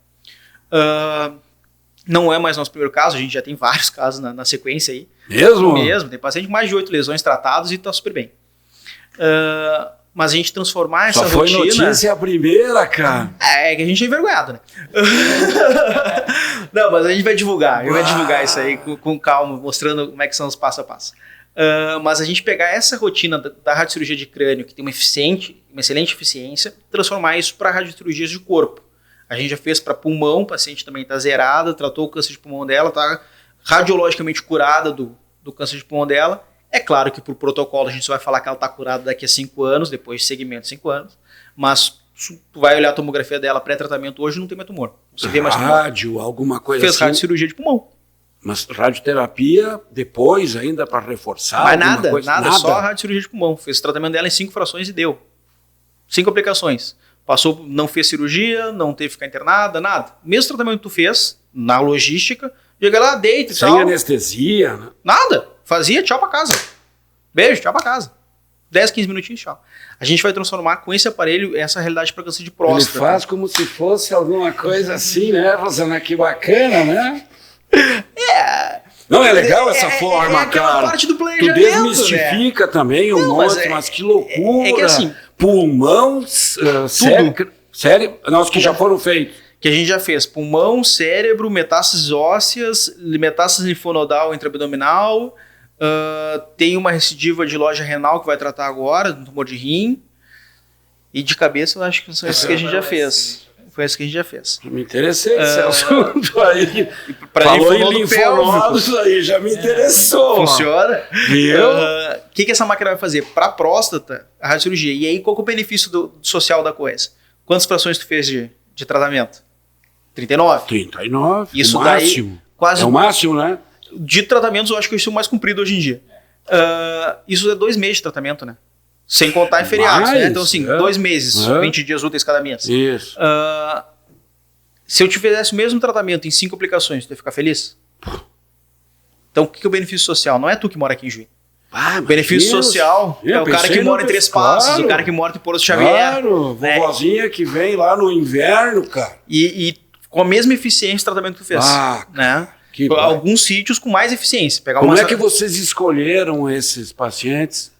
Não é mais nosso primeiro caso, a gente já tem vários casos na sequência aí. Mesmo? Mesmo, tem paciente com mais de 8 lesões tratadas e está super bem. Mas a gente transformar essa rotina... Só foi notícia a primeira, cara. É que a gente é envergonhado, né? Não, mas a gente vai divulgar. A gente vai divulgar isso aí com calma, mostrando como é que são os passo a passo. Mas a gente pegar essa rotina da radiocirurgia de crânio, que tem uma excelente eficiência, transformar isso para radiocirurgias de corpo. A gente já fez para pulmão, o paciente também está zerada, tratou o câncer de pulmão dela, está radiologicamente curada do câncer de pulmão dela. É claro que por protocolo a gente só vai falar que ela está curada daqui a 5 anos, depois de segmento de 5 anos, mas tu vai olhar a tomografia dela pré-tratamento hoje, não tem mais tumor. Você vê mais tumor. Rádio, alguma coisa Fez assim. radiocirurgia de pulmão. Mas radioterapia depois ainda para reforçar? Mas nada, só a radiocirurgia de pulmão. Fez o tratamento dela em 5 frações e deu. 5 aplicações. Passou, não fez cirurgia, não teve que ficar internada, nada. Mesmo tratamento que tu fez, na logística, chega lá, deita e tal. Sem anestesia, né? Nada. Fazia, tchau pra casa. Beijo, tchau pra casa. 10, 15 minutinhos, tchau. A gente vai transformar com esse aparelho essa realidade para câncer de próstata. Ele faz como se fosse alguma coisa assim, né, Rosana? Que bacana, né? Não é legal essa forma, aquela cara? Parte do Tu planejamento, desmistifica também um monte, mas que loucura. É que assim, pulmão, cérebro, nós que já foram feitos. Que a gente já fez pulmão, cérebro, metástases ósseas, metástase linfonodal intraabdominal, tem uma recidiva de loja renal que vai tratar agora, um tumor de rim, e de cabeça eu acho que são esses que a gente já fez. Foi isso que a gente já fez. Me interessei nesse assunto aí. Falou em linfonodos aí, já me interessou. Funciona? Viu? O que essa máquina vai fazer? Para a próstata, a radiocirurgia. E aí, qual que é o benefício social da coisa? Quantas frações tu fez de tratamento? 39. 39, isso o daí, máximo. Quase, é o máximo, né? De tratamentos, eu acho que isso é o mais comprido hoje em dia. Isso é 2 meses de tratamento, né? Sem contar em feriados, né? Então, assim, 2 meses, 20 dias úteis cada mês. Isso. Se eu te fizesse o mesmo tratamento em 5 aplicações, tu ia ficar feliz? Então, o que é o benefício social? Não é tu que mora aqui em Juiz. O benefício social é o cara que mora em Três Passos, o cara que mora em Porto Xavier. Claro, vovozinha que vem lá no inverno, cara. E com a mesma eficiência o tratamento que tu fez. Né? Alguns sítios com mais eficiência. Como é que vocês escolheram esses pacientes?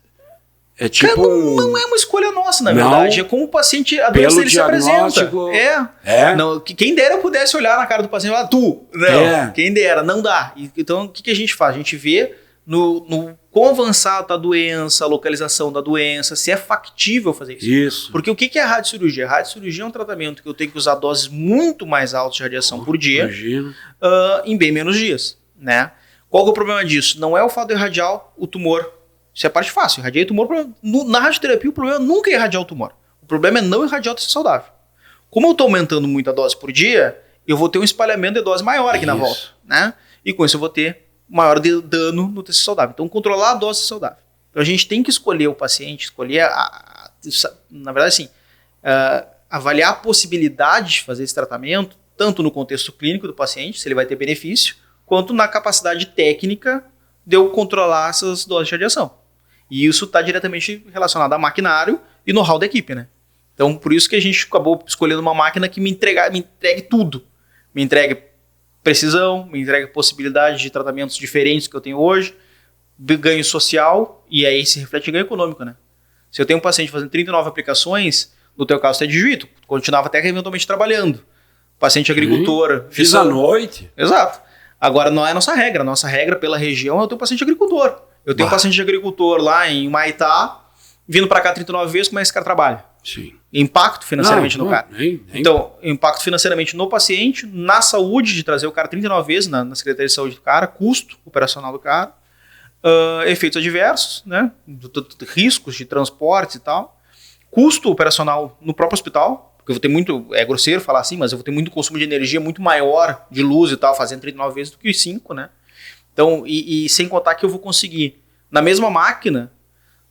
É tipo não é uma escolha nossa, na verdade. É como o paciente, a doença dele se apresenta. Não, quem dera eu pudesse olhar na cara do paciente e falar, tu. Não, quem dera, não dá. Então, o que a gente faz? A gente vê no quão avançado está a doença, a localização da doença, se é factível fazer isso. Isso. Porque o que é a radiocirurgia? A radiocirurgia é um tratamento que eu tenho que usar doses muito mais altas de radiação por dia, em bem menos dias. Né? Qual que é o problema disso? Não é o fato de irradiar o tumor. Isso é a parte fácil. Irradiar o tumor, na radioterapia o problema nunca é irradiar o tumor. O problema é não irradiar o tecido saudável. Como eu estou aumentando muito a dose por dia, eu vou ter um espalhamento de dose maior aqui na volta. Né? E com isso eu vou ter maior dano no tecido saudável. Então, controlar a dose saudável. Então, a gente tem que escolher o paciente, escolher, na verdade, assim, avaliar a possibilidade de fazer esse tratamento, tanto no contexto clínico do paciente, se ele vai ter benefício, quanto na capacidade técnica de eu controlar essas doses de radiação. E isso está diretamente relacionado a maquinário e know-how da equipe, né? Então, por isso que a gente acabou escolhendo uma máquina que me entregue tudo. Me entregue precisão, me entrega possibilidade de tratamentos diferentes que eu tenho hoje, ganho social, e aí se reflete em ganho econômico, né? Se eu tenho um paciente fazendo 39 aplicações, no teu caso, tu é de Juiz, tu continuava até eventualmente trabalhando. Paciente agricultor. Fiz à noite. Exato. Agora, não é a nossa regra. A nossa regra pela região é eu tenho um paciente agricultor. Eu tenho um paciente de agricultor lá em Humaitá, vindo para cá 39 vezes, como é que esse cara trabalha? Sim. Impacto financeiramente no cara. Nem. Então, impacto financeiramente no paciente, na saúde, de trazer o cara 39 vezes na Secretaria de Saúde do cara, custo operacional do cara, efeitos adversos, né? Riscos de transportes e tal, custo operacional no próprio hospital, porque eu vou ter muito, é grosseiro falar assim, mas eu vou ter muito consumo de energia muito maior, de luz e tal, fazendo 39 vezes do que 5, né? Então, e sem contar que eu vou conseguir, na mesma máquina,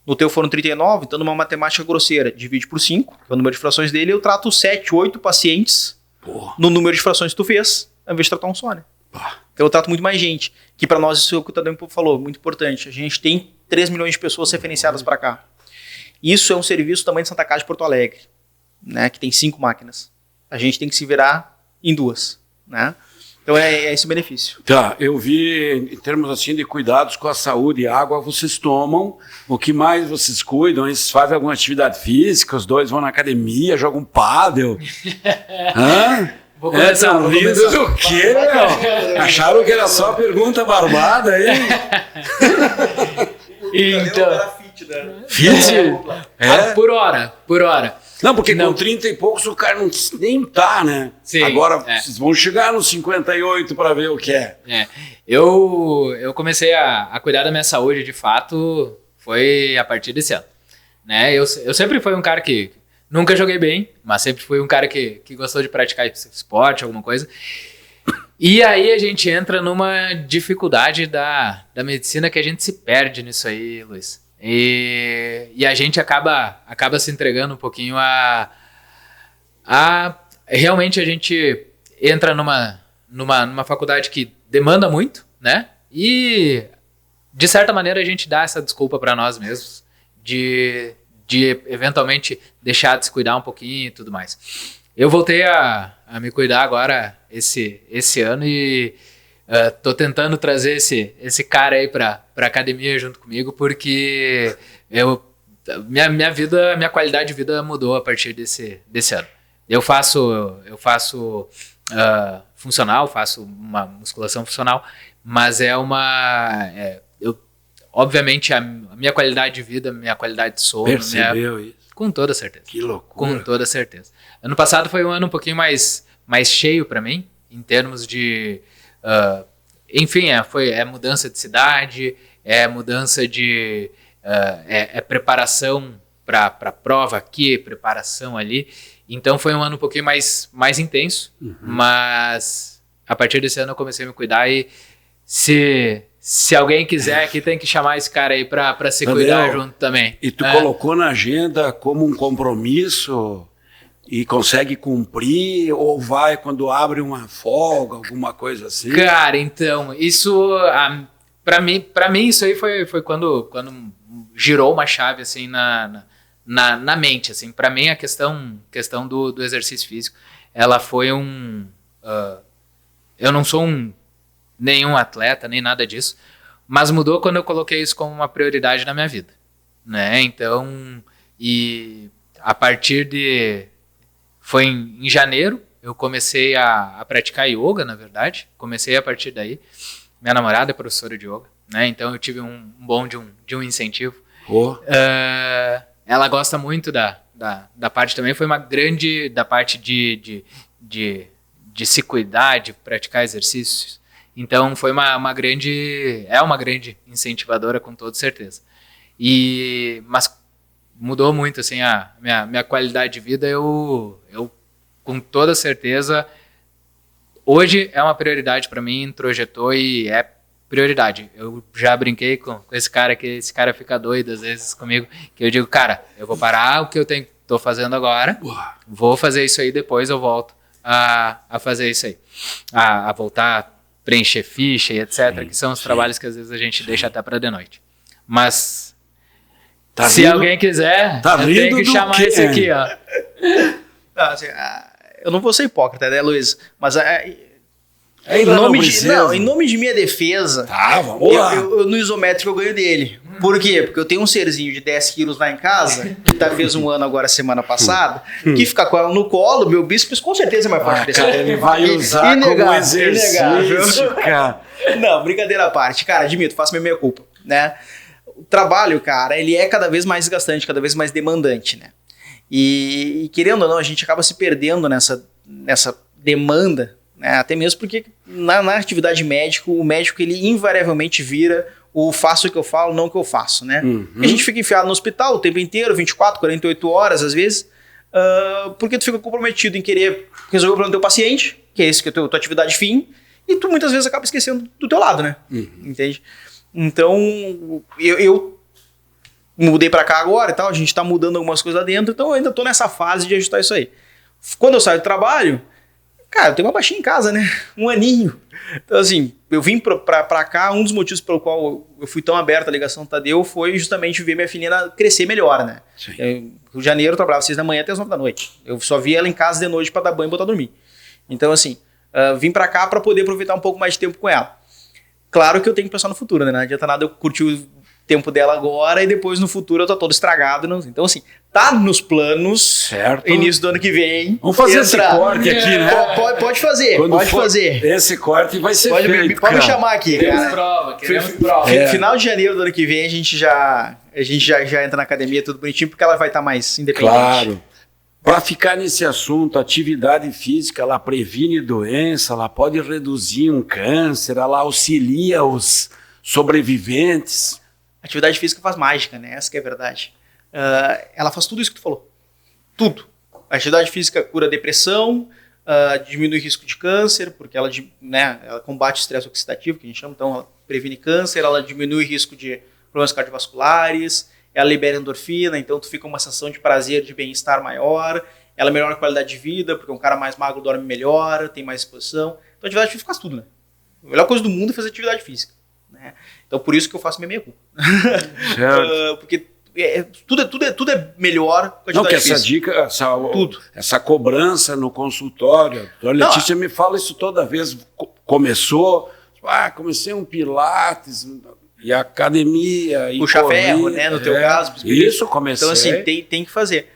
no teu foram 39, então numa matemática grosseira, divide por 5, que é o número de frações dele, eu trato 7, 8 pacientes no número de frações que tu fez, ao invés de tratar um só, né? Então eu trato muito mais gente, que para nós isso é o que o Tadeu falou, muito importante. A gente tem 3 milhões de pessoas referenciadas para cá. Isso é um serviço também de Santa Casa de Porto Alegre, né, que tem 5 máquinas. A gente tem que se virar em 2, né? Então é esse o benefício. Tá, eu vi em termos assim de cuidados com a saúde e água, vocês tomam, o que mais vocês cuidam? Eles fazem alguma atividade física, os dois vão na academia, jogam pádel. Hã? Vou começar. O quê, meu? Acharam que era só pergunta barbada aí? Então, Fit? por hora. Não, porque com 30 e poucos o cara não nem tá, né? Sim, agora vocês vão chegar nos 58 para ver o que é. Eu comecei a cuidar da minha saúde, de fato, foi a partir desse ano. Né? Eu sempre fui um cara que nunca joguei bem, mas sempre fui um cara que gostou de praticar esporte, alguma coisa. E aí a gente entra numa dificuldade da medicina que a gente se perde nisso aí, Luiz. E a gente acaba se entregando um pouquinho realmente a gente entra numa faculdade que demanda muito, né? E de certa maneira a gente dá essa desculpa para nós mesmos de eventualmente deixar de se cuidar um pouquinho e tudo mais. Eu voltei a me cuidar agora esse ano e tô tentando trazer esse cara aí pra academia junto comigo, porque minha qualidade de vida mudou a partir desse ano. Eu faço funcional, faço uma musculação funcional, mas obviamente a minha qualidade de vida, minha qualidade de sono... Percebeu isso? Com toda certeza. Que loucura. Com toda certeza. Ano passado foi um ano um pouquinho mais cheio para mim, em termos de... enfim, é mudança de cidade, é mudança de... preparação para a prova aqui, preparação ali. Então foi um ano um pouquinho mais intenso, mas a partir desse ano eu comecei a me cuidar e se alguém quiser aqui, tem que chamar esse cara aí para se cuidar junto também. E tu colocou na agenda como um compromisso e consegue cumprir, ou vai quando abre uma folga, alguma coisa assim? Cara, então, isso, para mim isso aí foi quando girou uma chave assim na mente, assim. Para mim a questão do exercício físico, ela foi eu não sou nenhum atleta, nem nada disso, mas mudou quando eu coloquei isso como uma prioridade na minha vida, né? Então, e a partir foi em janeiro, eu comecei a praticar yoga, na verdade, comecei a partir daí. Minha namorada é professora de yoga, né? Então eu tive um bom de um incentivo. Ela gosta muito da parte também, foi uma grande, da parte de se cuidar, de praticar exercícios. Então foi uma grande incentivadora, com toda certeza. Mas mudou muito assim a minha qualidade de vida. Eu com toda certeza hoje é uma prioridade para mim, introjetou e é prioridade. Eu já brinquei com esse cara, que esse cara fica doido às vezes comigo, que eu digo, cara, eu vou parar o que eu tô fazendo agora, vou fazer isso aí, depois eu volto a fazer isso aí, a voltar preencher ficha e etc, que são os trabalhos que às vezes a gente deixa até para de noite. Mas se alguém quiser, eu tenho que chamar esse aqui, ó. Não, assim, eu não vou ser hipócrita, né, Luiz? Mas em nome de minha defesa, vamos lá. Eu no isométrico eu ganho dele. Por quê? Porque eu tenho um serzinho de 10 quilos lá em casa, que fez um ano agora, semana passada, que ficar com ela no colo, meu bíceps com certeza é mais forte desse. Ele vai usar como exercício, cara. Não, brincadeira à parte. Cara, admito, faço minha meia-culpa, né? O trabalho, cara, ele é cada vez mais desgastante, cada vez mais demandante, né? E querendo ou não, a gente acaba se perdendo nessa demanda, né? Até mesmo porque na atividade médica, o médico ele invariavelmente vira o faço o que eu falo, não o que eu faço, né? A gente fica enfiado no hospital o tempo inteiro, 24, 48 horas às vezes, porque tu fica comprometido em querer resolver o problema do teu paciente, que é esse que é a tua atividade fim, e tu muitas vezes acaba esquecendo do teu lado, né? Entende? Então, eu mudei pra cá agora e tal, a gente tá mudando algumas coisas lá dentro, então eu ainda tô nessa fase de ajustar isso aí. Quando eu saio do trabalho, cara, eu tenho uma baixinha em casa, né? Um aninho. Então, assim, eu vim pra cá, um dos motivos pelo qual eu fui tão aberto à ligação do Tadeu foi justamente ver minha filhinha crescer melhor, né? Em janeiro eu trabalhava 6 da manhã até as 9 da noite. Eu só via ela em casa de noite pra dar banho e botar dormir. Então, assim, vim pra cá pra poder aproveitar um pouco mais de tempo com ela. Claro que eu tenho que pensar no futuro, né? Não adianta nada eu curtir o tempo dela agora e depois no futuro eu tô todo estragado. Não. Então, assim, tá nos planos, certo. Início do ano que vem. Vamos fazer esse corte aqui, né? Pode fazer, pode fazer. Esse corte vai ser feito, pode me chamar aqui, cara. Queremos prova. Final de janeiro do ano que vem a gente já entra na academia tudo bonitinho, porque ela vai estar mais independente. Claro. Para ficar nesse assunto, a atividade física, ela previne doença, ela pode reduzir um câncer, ela auxilia os sobreviventes. A atividade física faz mágica, né? Essa que é a verdade. Ela faz tudo isso que tu falou. Tudo. A atividade física cura depressão, diminui o risco de câncer, porque ela combate o estresse oxidativo, que a gente chama, então ela previne câncer, ela diminui o risco de problemas cardiovasculares, ela libera endorfina, então tu fica com uma sensação de prazer, de bem-estar maior, ela melhora a qualidade de vida, porque um cara mais magro dorme melhor, tem mais disposição. Então a atividade física faz tudo, né? A melhor coisa do mundo é fazer atividade física, né? Então por isso que eu faço minha meia-culpa. Porque tudo é melhor com a atividade física. Essa dica, essa cobrança no consultório, a Letícia me fala isso toda vez, começou, comecei um pilates, e a academia, e puxa ferro, né, no teu caso. Isso, comecei. Então assim, tem que fazer.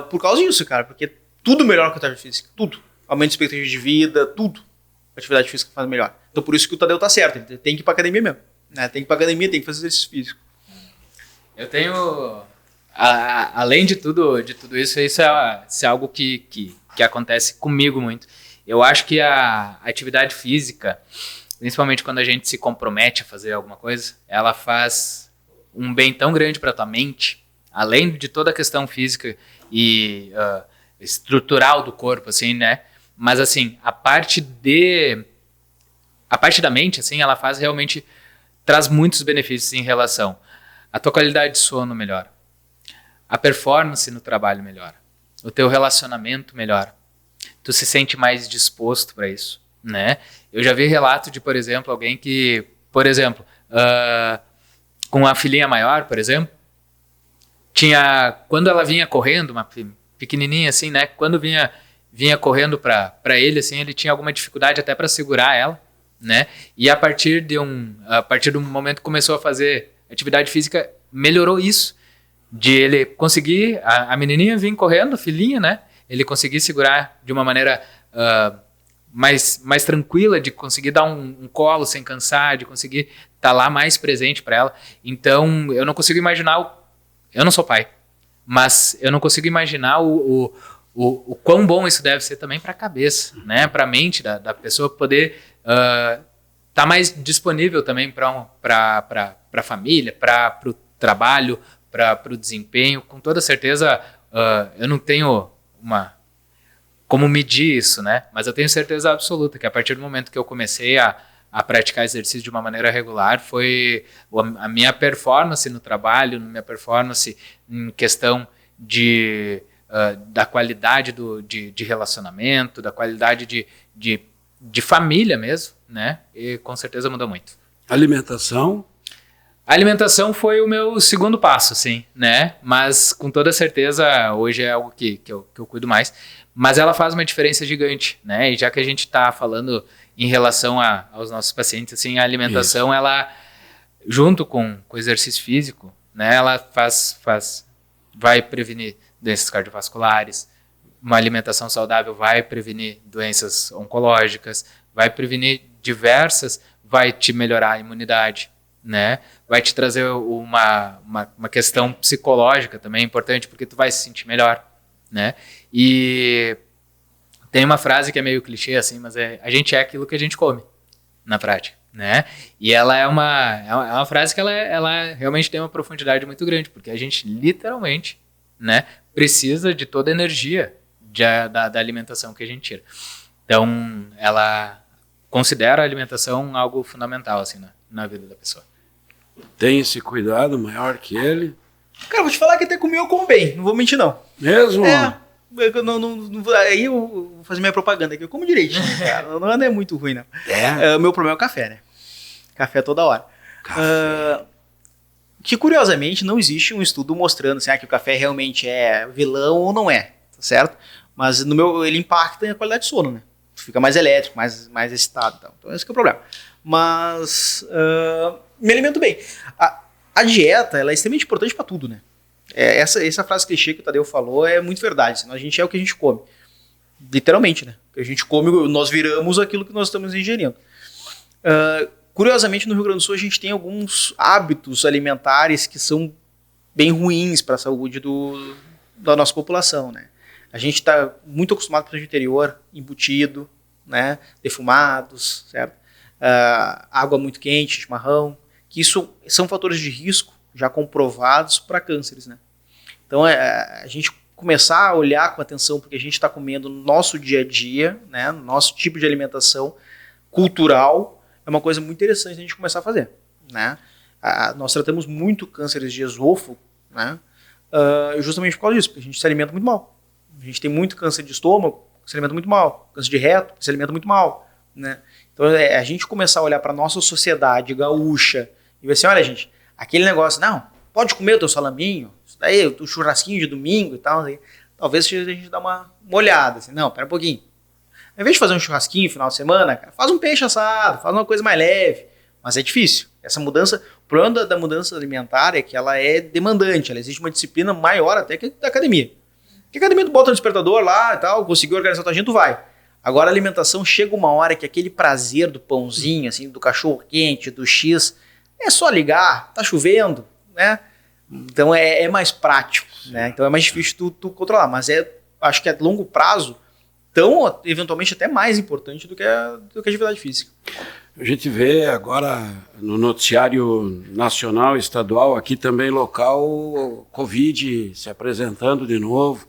Por causa disso, cara, porque tudo melhora com a atividade física, tudo. Aumenta a expectativa de vida, tudo. A atividade física faz melhor. Então por isso que o Tadeu tá certo, ele tem que ir pra academia mesmo. Né? Tem que ir pra academia, tem que fazer exercício físico. Eu tenho, além de tudo isso é algo que acontece comigo muito. Eu acho que a atividade física, principalmente quando a gente se compromete a fazer alguma coisa, ela faz um bem tão grande para tua mente, além de toda a questão física e estrutural do corpo, assim, né? Mas, assim, a parte da mente, assim, ela traz muitos benefícios em relação. A tua qualidade de sono melhora. A performance no trabalho melhora. O teu relacionamento melhora. Tu se sente mais disposto para isso, né? Eu já vi relato de, por exemplo, alguém que, por exemplo, com a filhinha maior, por exemplo, quando ela vinha correndo, uma pequenininha assim, né? Quando vinha correndo para ele, assim, ele tinha alguma dificuldade até para segurar ela, né? E a partir do momento que começou a fazer atividade física, melhorou isso, de ele conseguir, a menininha vir correndo, filhinha, né? Ele conseguir segurar de uma maneira mais tranquila, de conseguir dar um colo sem cansar, de conseguir estar lá mais presente para ela. Então, eu não consigo imaginar, eu não sou pai, mas eu não consigo imaginar o quão bom isso deve ser também para a cabeça, né? Para a mente da pessoa poder tá mais disponível também para a família, para o trabalho, para o desempenho. Com toda certeza, eu não tenho como medir isso, né? Mas eu tenho certeza absoluta que a partir do momento que eu comecei a praticar exercício de uma maneira regular, foi a minha performance no trabalho, minha performance em questão da qualidade de relacionamento, da qualidade de família mesmo, né? E com certeza mudou muito. Alimentação? A alimentação foi o meu segundo passo, sim, né? Mas com toda certeza hoje é algo que eu cuido mais. Mas ela faz uma diferença gigante, né? E já que a gente está falando em relação aos nossos pacientes, assim, a alimentação, isso, ela, junto com o exercício físico, né? Ela vai prevenir doenças cardiovasculares. Uma alimentação saudável vai prevenir doenças oncológicas, vai prevenir vai te melhorar a imunidade, né? Vai te trazer uma questão psicológica também importante, porque tu vai se sentir melhor, né? E tem uma frase que é meio clichê, assim, mas a gente é aquilo que a gente come, na prática, né? E ela é uma frase que ela realmente tem uma profundidade muito grande, porque a gente literalmente, né, precisa de toda a energia da alimentação que a gente tira. Então, ela considera a alimentação algo fundamental, assim, na vida da pessoa. Tem esse cuidado maior que ele? Cara, vou te falar que até comigo eu como bem, não vou mentir não. Mesmo? Aí eu vou fazer minha propaganda aqui, eu como direitinho, cara, não é muito ruim não. O meu problema é o café, né? Café toda hora. Que curiosamente não existe um estudo mostrando assim, que o café realmente é vilão ou não é, tá certo? Mas ele impacta na qualidade de sono, né? Tu fica mais elétrico, mais excitado e tal. Então esse que é o problema. Mas me alimento bem. A dieta, ela é extremamente importante para tudo, né? Essa frase clichê que o Tadeu falou é muito verdade. Senão a gente é o que a gente come. Literalmente, né? O que a gente come, nós viramos aquilo que nós estamos ingerindo. Curiosamente, no Rio Grande do Sul, a gente tem alguns hábitos alimentares que são bem ruins para a saúde da nossa população, né? A gente está muito acostumado com o interior, embutido, né? Defumados, certo? Água muito quente, chimarrão, que isso são fatores de risco já comprovados para cânceres, né? Então, a gente começar a olhar com atenção porque a gente está comendo no nosso dia a dia, né? No nosso tipo de alimentação cultural, é uma coisa muito interessante a gente começar a fazer, né? Nós tratamos muito cânceres de esôfago, né? Justamente por causa disso, porque a gente se alimenta muito mal. A gente tem muito câncer de estômago, que se alimenta muito mal, câncer de reto, que se alimenta muito mal, né? Então, a gente começar a olhar para a nossa sociedade gaúcha e ver assim, olha, gente, aquele negócio, não, pode comer o teu salaminho, isso daí, o churrasquinho de domingo e tal, assim, talvez a gente dá uma olhada, assim, não, pera um pouquinho. Ao invés de fazer um churrasquinho no final de semana, cara, faz um peixe assado, faz uma coisa mais leve, mas é difícil. Essa mudança, o problema da mudança alimentar é que ela é demandante, ela exige uma disciplina maior até que da academia. Porque a academia tu bota um despertador lá e tal, conseguiu organizar a tua agenda, tu vai. Agora a alimentação chega uma hora que aquele prazer do pãozinho, assim, do cachorro quente, do X, é só ligar, tá chovendo, né? Então é mais prático, né? Então é mais difícil tu controlar, mas acho que a longo prazo, tão eventualmente até mais importante do que a atividade física. A gente vê agora no noticiário nacional, estadual, aqui também local, Covid se apresentando de novo,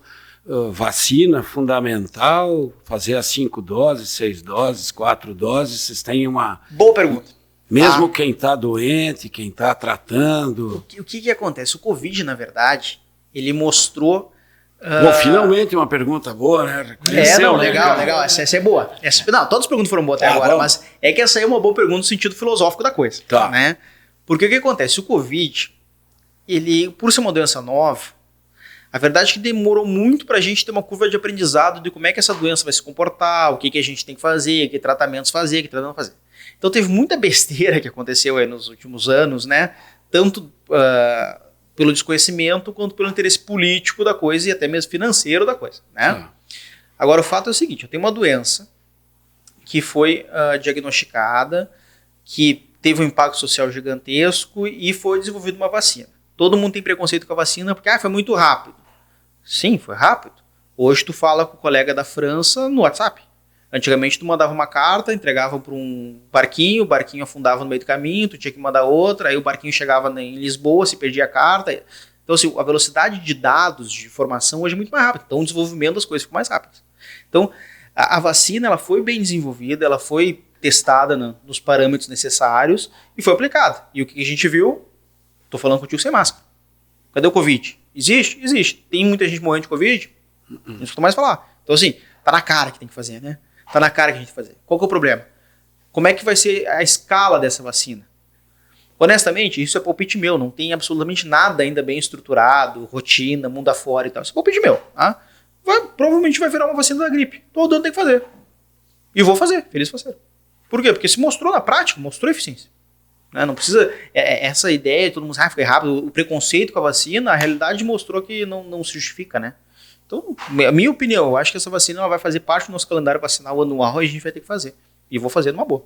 vacina fundamental, fazer as 5 doses, 6 doses, 4 doses, vocês têm uma... Boa pergunta. Mesmo quem está doente, quem está tratando... O que acontece? O Covid, na verdade, ele mostrou... Bom, finalmente uma pergunta boa, né? Legal. Essa é boa. Não, todas as perguntas foram boas até agora, bom. Mas é que essa aí é uma boa pergunta no sentido filosófico da coisa. Tá. Né? Porque o que acontece? O Covid, ele, por ser uma doença nova, a verdade é que demorou muito para a gente ter uma curva de aprendizado de como é que essa doença vai se comportar, o que a gente tem que fazer, que tratamentos fazer, que tratamento fazer. Então teve muita besteira que aconteceu aí nos últimos anos, né? Tanto pelo desconhecimento quanto pelo interesse político da coisa e até mesmo financeiro da coisa, né? Agora o fato é o seguinte, eu tenho uma doença que foi diagnosticada, que teve um impacto social gigantesco e foi desenvolvida uma vacina. Todo mundo tem preconceito com a vacina porque foi muito rápido. Sim, foi rápido. Hoje tu fala com o colega da França no WhatsApp. Antigamente tu mandava uma carta, entregava para um barquinho, o barquinho afundava no meio do caminho, tu tinha que mandar outra, aí o barquinho chegava em Lisboa, se perdia a carta. Então assim, a velocidade de dados, de informação hoje é muito mais rápida. Então o desenvolvimento das coisas ficou mais rápido. Então a vacina ela foi bem desenvolvida, ela foi testada nos parâmetros necessários e foi aplicada. E o que a gente viu, tô falando contigo sem máscara. Cadê o Covid? Existe? Existe. Tem muita gente morrendo de Covid? Não escuto mais falar. Então assim, tá na cara que tem que fazer, né? Tá na cara que a gente tem que fazer. Qual que é o problema? Como é que vai ser a escala dessa vacina? Honestamente, isso é palpite meu. Não tem absolutamente nada ainda bem estruturado, rotina, mundo afora e tal. Isso é palpite meu. Tá? Provavelmente vai virar uma vacina da gripe. Todo ano tem que fazer. E vou fazer. Feliz fazer. Por quê? Porque se mostrou na prática, mostrou eficiência. Né? Não precisa... essa ideia, todo mundo fica rápido. O preconceito com a vacina, a realidade mostrou que não se justifica, né? Então, a minha opinião, eu acho que essa vacina ela vai fazer parte do nosso calendário vacinal anual e a gente vai ter que fazer. E vou fazer numa boa.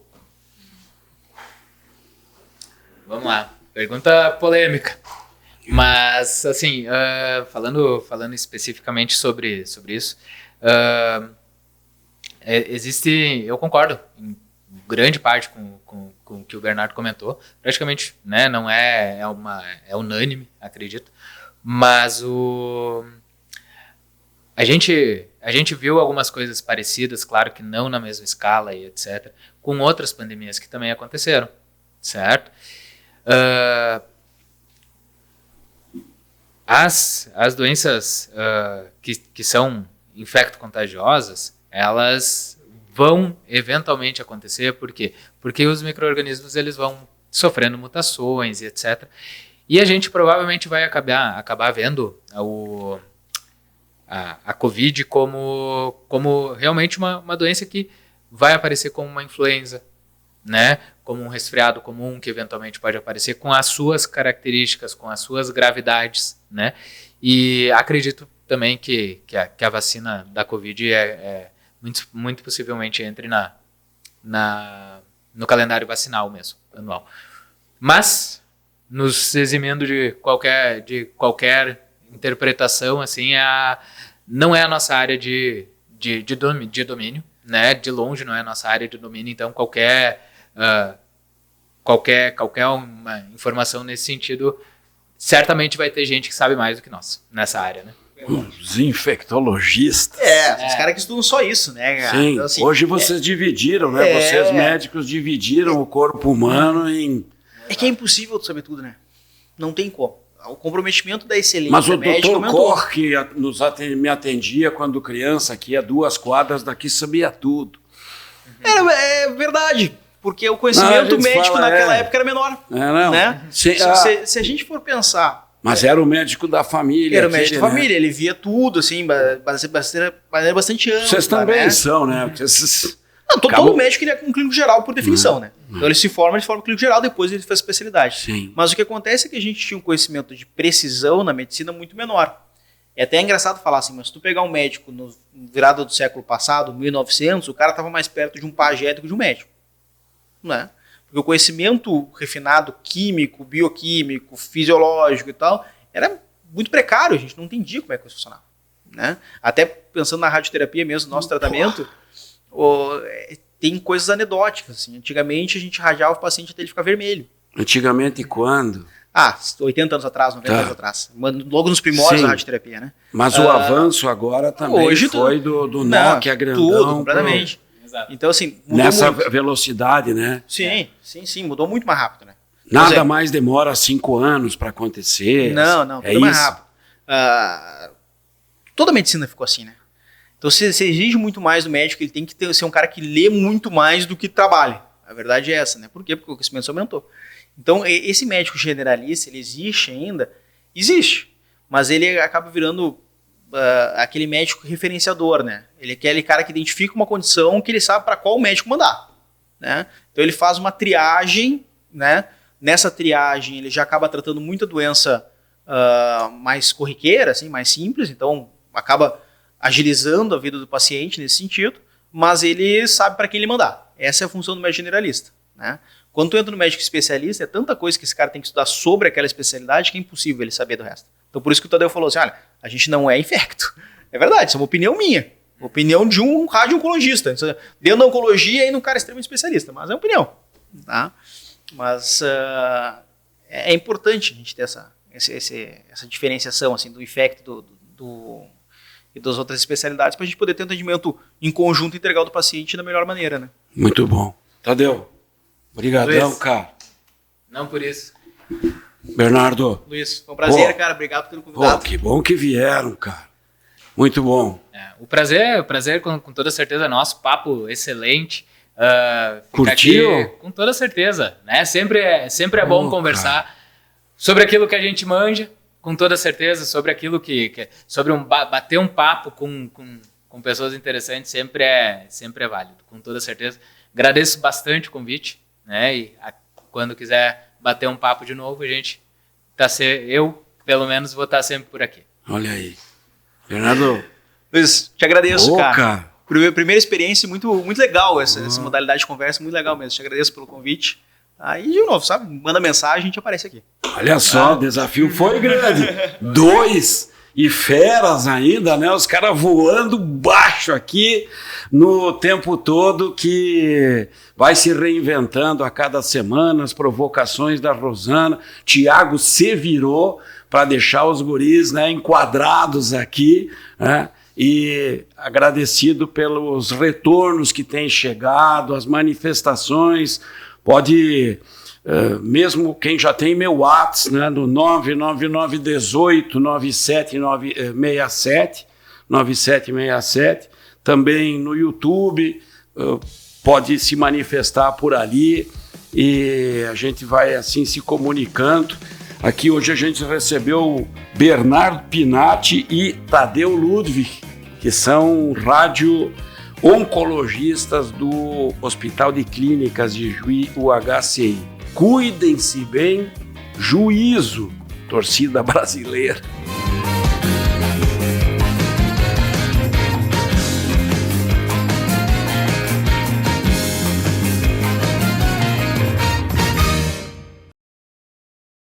Vamos lá. Pergunta polêmica. Mas, assim, falando especificamente sobre isso, existe, eu concordo em grande parte com o que o Bernardo comentou. Praticamente, né, não é unânime, acredito. Mas a gente viu algumas coisas parecidas, claro que não na mesma escala e etc., com outras pandemias que também aconteceram, certo? As doenças que são infecto-contagiosas, elas vão eventualmente acontecer, por quê? Porque os micro-organismos eles vão sofrendo mutações e etc., e a gente provavelmente vai acabar vendo a Covid como realmente uma doença que vai aparecer como uma influenza, né? Como um resfriado comum que eventualmente pode aparecer com as suas características, com as suas gravidades, né? E acredito também que a vacina da Covid muito, muito possivelmente entre no calendário vacinal mesmo, anual. Mas, nos eximindo de qualquer interpretação, assim, não é a nossa área de domínio, né? De longe não é a nossa área de domínio, então qualquer uma informação nesse sentido, certamente vai ter gente que sabe mais do que nós nessa área, né? Os infectologistas. Os caras que estudam só isso, né, cara? Sim, então, assim, hoje vocês dividiram, né? Vocês médicos dividiram o corpo humano em... É que é impossível tu saber tudo, né? Não tem como. O comprometimento da excelência Mas o médica doutor Cor, que me atendia quando criança, aqui a 2 quadras daqui, sabia tudo. É verdade, porque o conhecimento médico naquela época era menor. Não. Né? Se a gente for pensar... Mas era o médico da família. Era o médico da família, ele via tudo, assim, bastante anos. Vocês também são, né? Todo médico ele é um clínico geral por definição, né? Então ele se forma clínico geral, depois ele faz especialidade. Sim. Mas o que acontece é que a gente tinha um conhecimento de precisão na medicina muito menor. É até engraçado falar assim, mas se tu pegar um médico no virada do século passado, 1900, o cara estava mais perto de um pajé do que de um médico. Né? Porque o conhecimento refinado, químico, bioquímico, fisiológico e tal, era muito precário, a gente não entendia como é que isso funcionava. Né? Até pensando na radioterapia mesmo, nosso tratamento, tem coisas anedóticas. Assim. Antigamente a gente radiava o paciente até ele ficar vermelho. Antigamente quando? 80 anos atrás, 90 anos atrás. Logo nos primórdios da radioterapia, né? Mas o avanço agora também hoje foi do Nokia grandão. Tudo, completamente. Então, assim, mudou nessa muito. Velocidade, né? Sim, mudou muito mais rápido, né? Nada mais demora 5 anos para acontecer. Não, tudo mais rápido. Toda a medicina ficou assim, né? Então, se exige muito mais do médico, ele tem que ser um cara que lê muito mais do que trabalha. A verdade é essa, né? Por quê? Porque o conhecimento aumentou. Então, esse médico generalista, ele existe ainda? Existe. Mas ele acaba virando aquele médico referenciador, né? Ele é aquele cara que identifica uma condição que ele sabe para qual médico mandar, né? Então ele faz uma triagem, né? Nessa triagem ele já acaba tratando muita doença mais corriqueira, assim, mais simples, então acaba agilizando a vida do paciente nesse sentido, mas ele sabe para quem ele mandar. Essa é a função do médico generalista, né? Quando tu entra no médico especialista, é tanta coisa que esse cara tem que estudar sobre aquela especialidade que é impossível ele saber do resto. Então por isso que o Tadeu falou assim, olha, a gente não é infecto. É verdade, isso é uma opinião minha. Opinião de um radio-oncologista. Dentro da oncologia, ainda um cara extremamente especialista, mas é uma opinião. Tá? Mas é importante a gente ter essa diferenciação assim, do infecto e das outras especialidades para a gente poder ter um atendimento em conjunto e entregar ao do paciente da melhor maneira. Né? Muito bom. Tadeu, obrigadão, cara. Não por isso. Bernardo. Luiz, foi um prazer, cara. Obrigado por ter me convidado. Que bom que vieram, cara. Muito bom. O prazer com toda certeza é nosso. Papo excelente. Curtiu? Aqui, com toda certeza. Né? Sempre é bom conversar sobre aquilo que a gente manja, com toda certeza, sobre aquilo sobre bater um papo com pessoas interessantes sempre é válido, com toda certeza. Agradeço bastante o convite, né? E quando quiser bater um papo de novo, eu, pelo menos, vou estar sempre por aqui. Olha aí. Bernardo. Luiz, te agradeço, cara. Primeira experiência muito, muito legal, essa modalidade de conversa, muito legal mesmo. Te agradeço pelo convite. Aí, de novo, sabe? Manda mensagem, a gente aparece aqui. Olha só, o desafio foi grande. 2 e feras ainda, né? Os caras voando baixo aqui no tempo todo, que vai se reinventando a cada semana, as provocações da Rosana. Tiago se virou para deixar os guris, né, enquadrados aqui, né? E agradecido pelos retornos que têm chegado, as manifestações. Pode, mesmo quem já tem meu WhatsApp, né, no 999189767, também no YouTube, pode se manifestar por ali e a gente vai assim se comunicando. Aqui hoje a gente recebeu Bernardo Pinatti e Tadeu Ludwig, que são radio-oncologistas do Hospital de Clínicas de Juí, UHCI. Cuidem-se bem, juízo, torcida brasileira.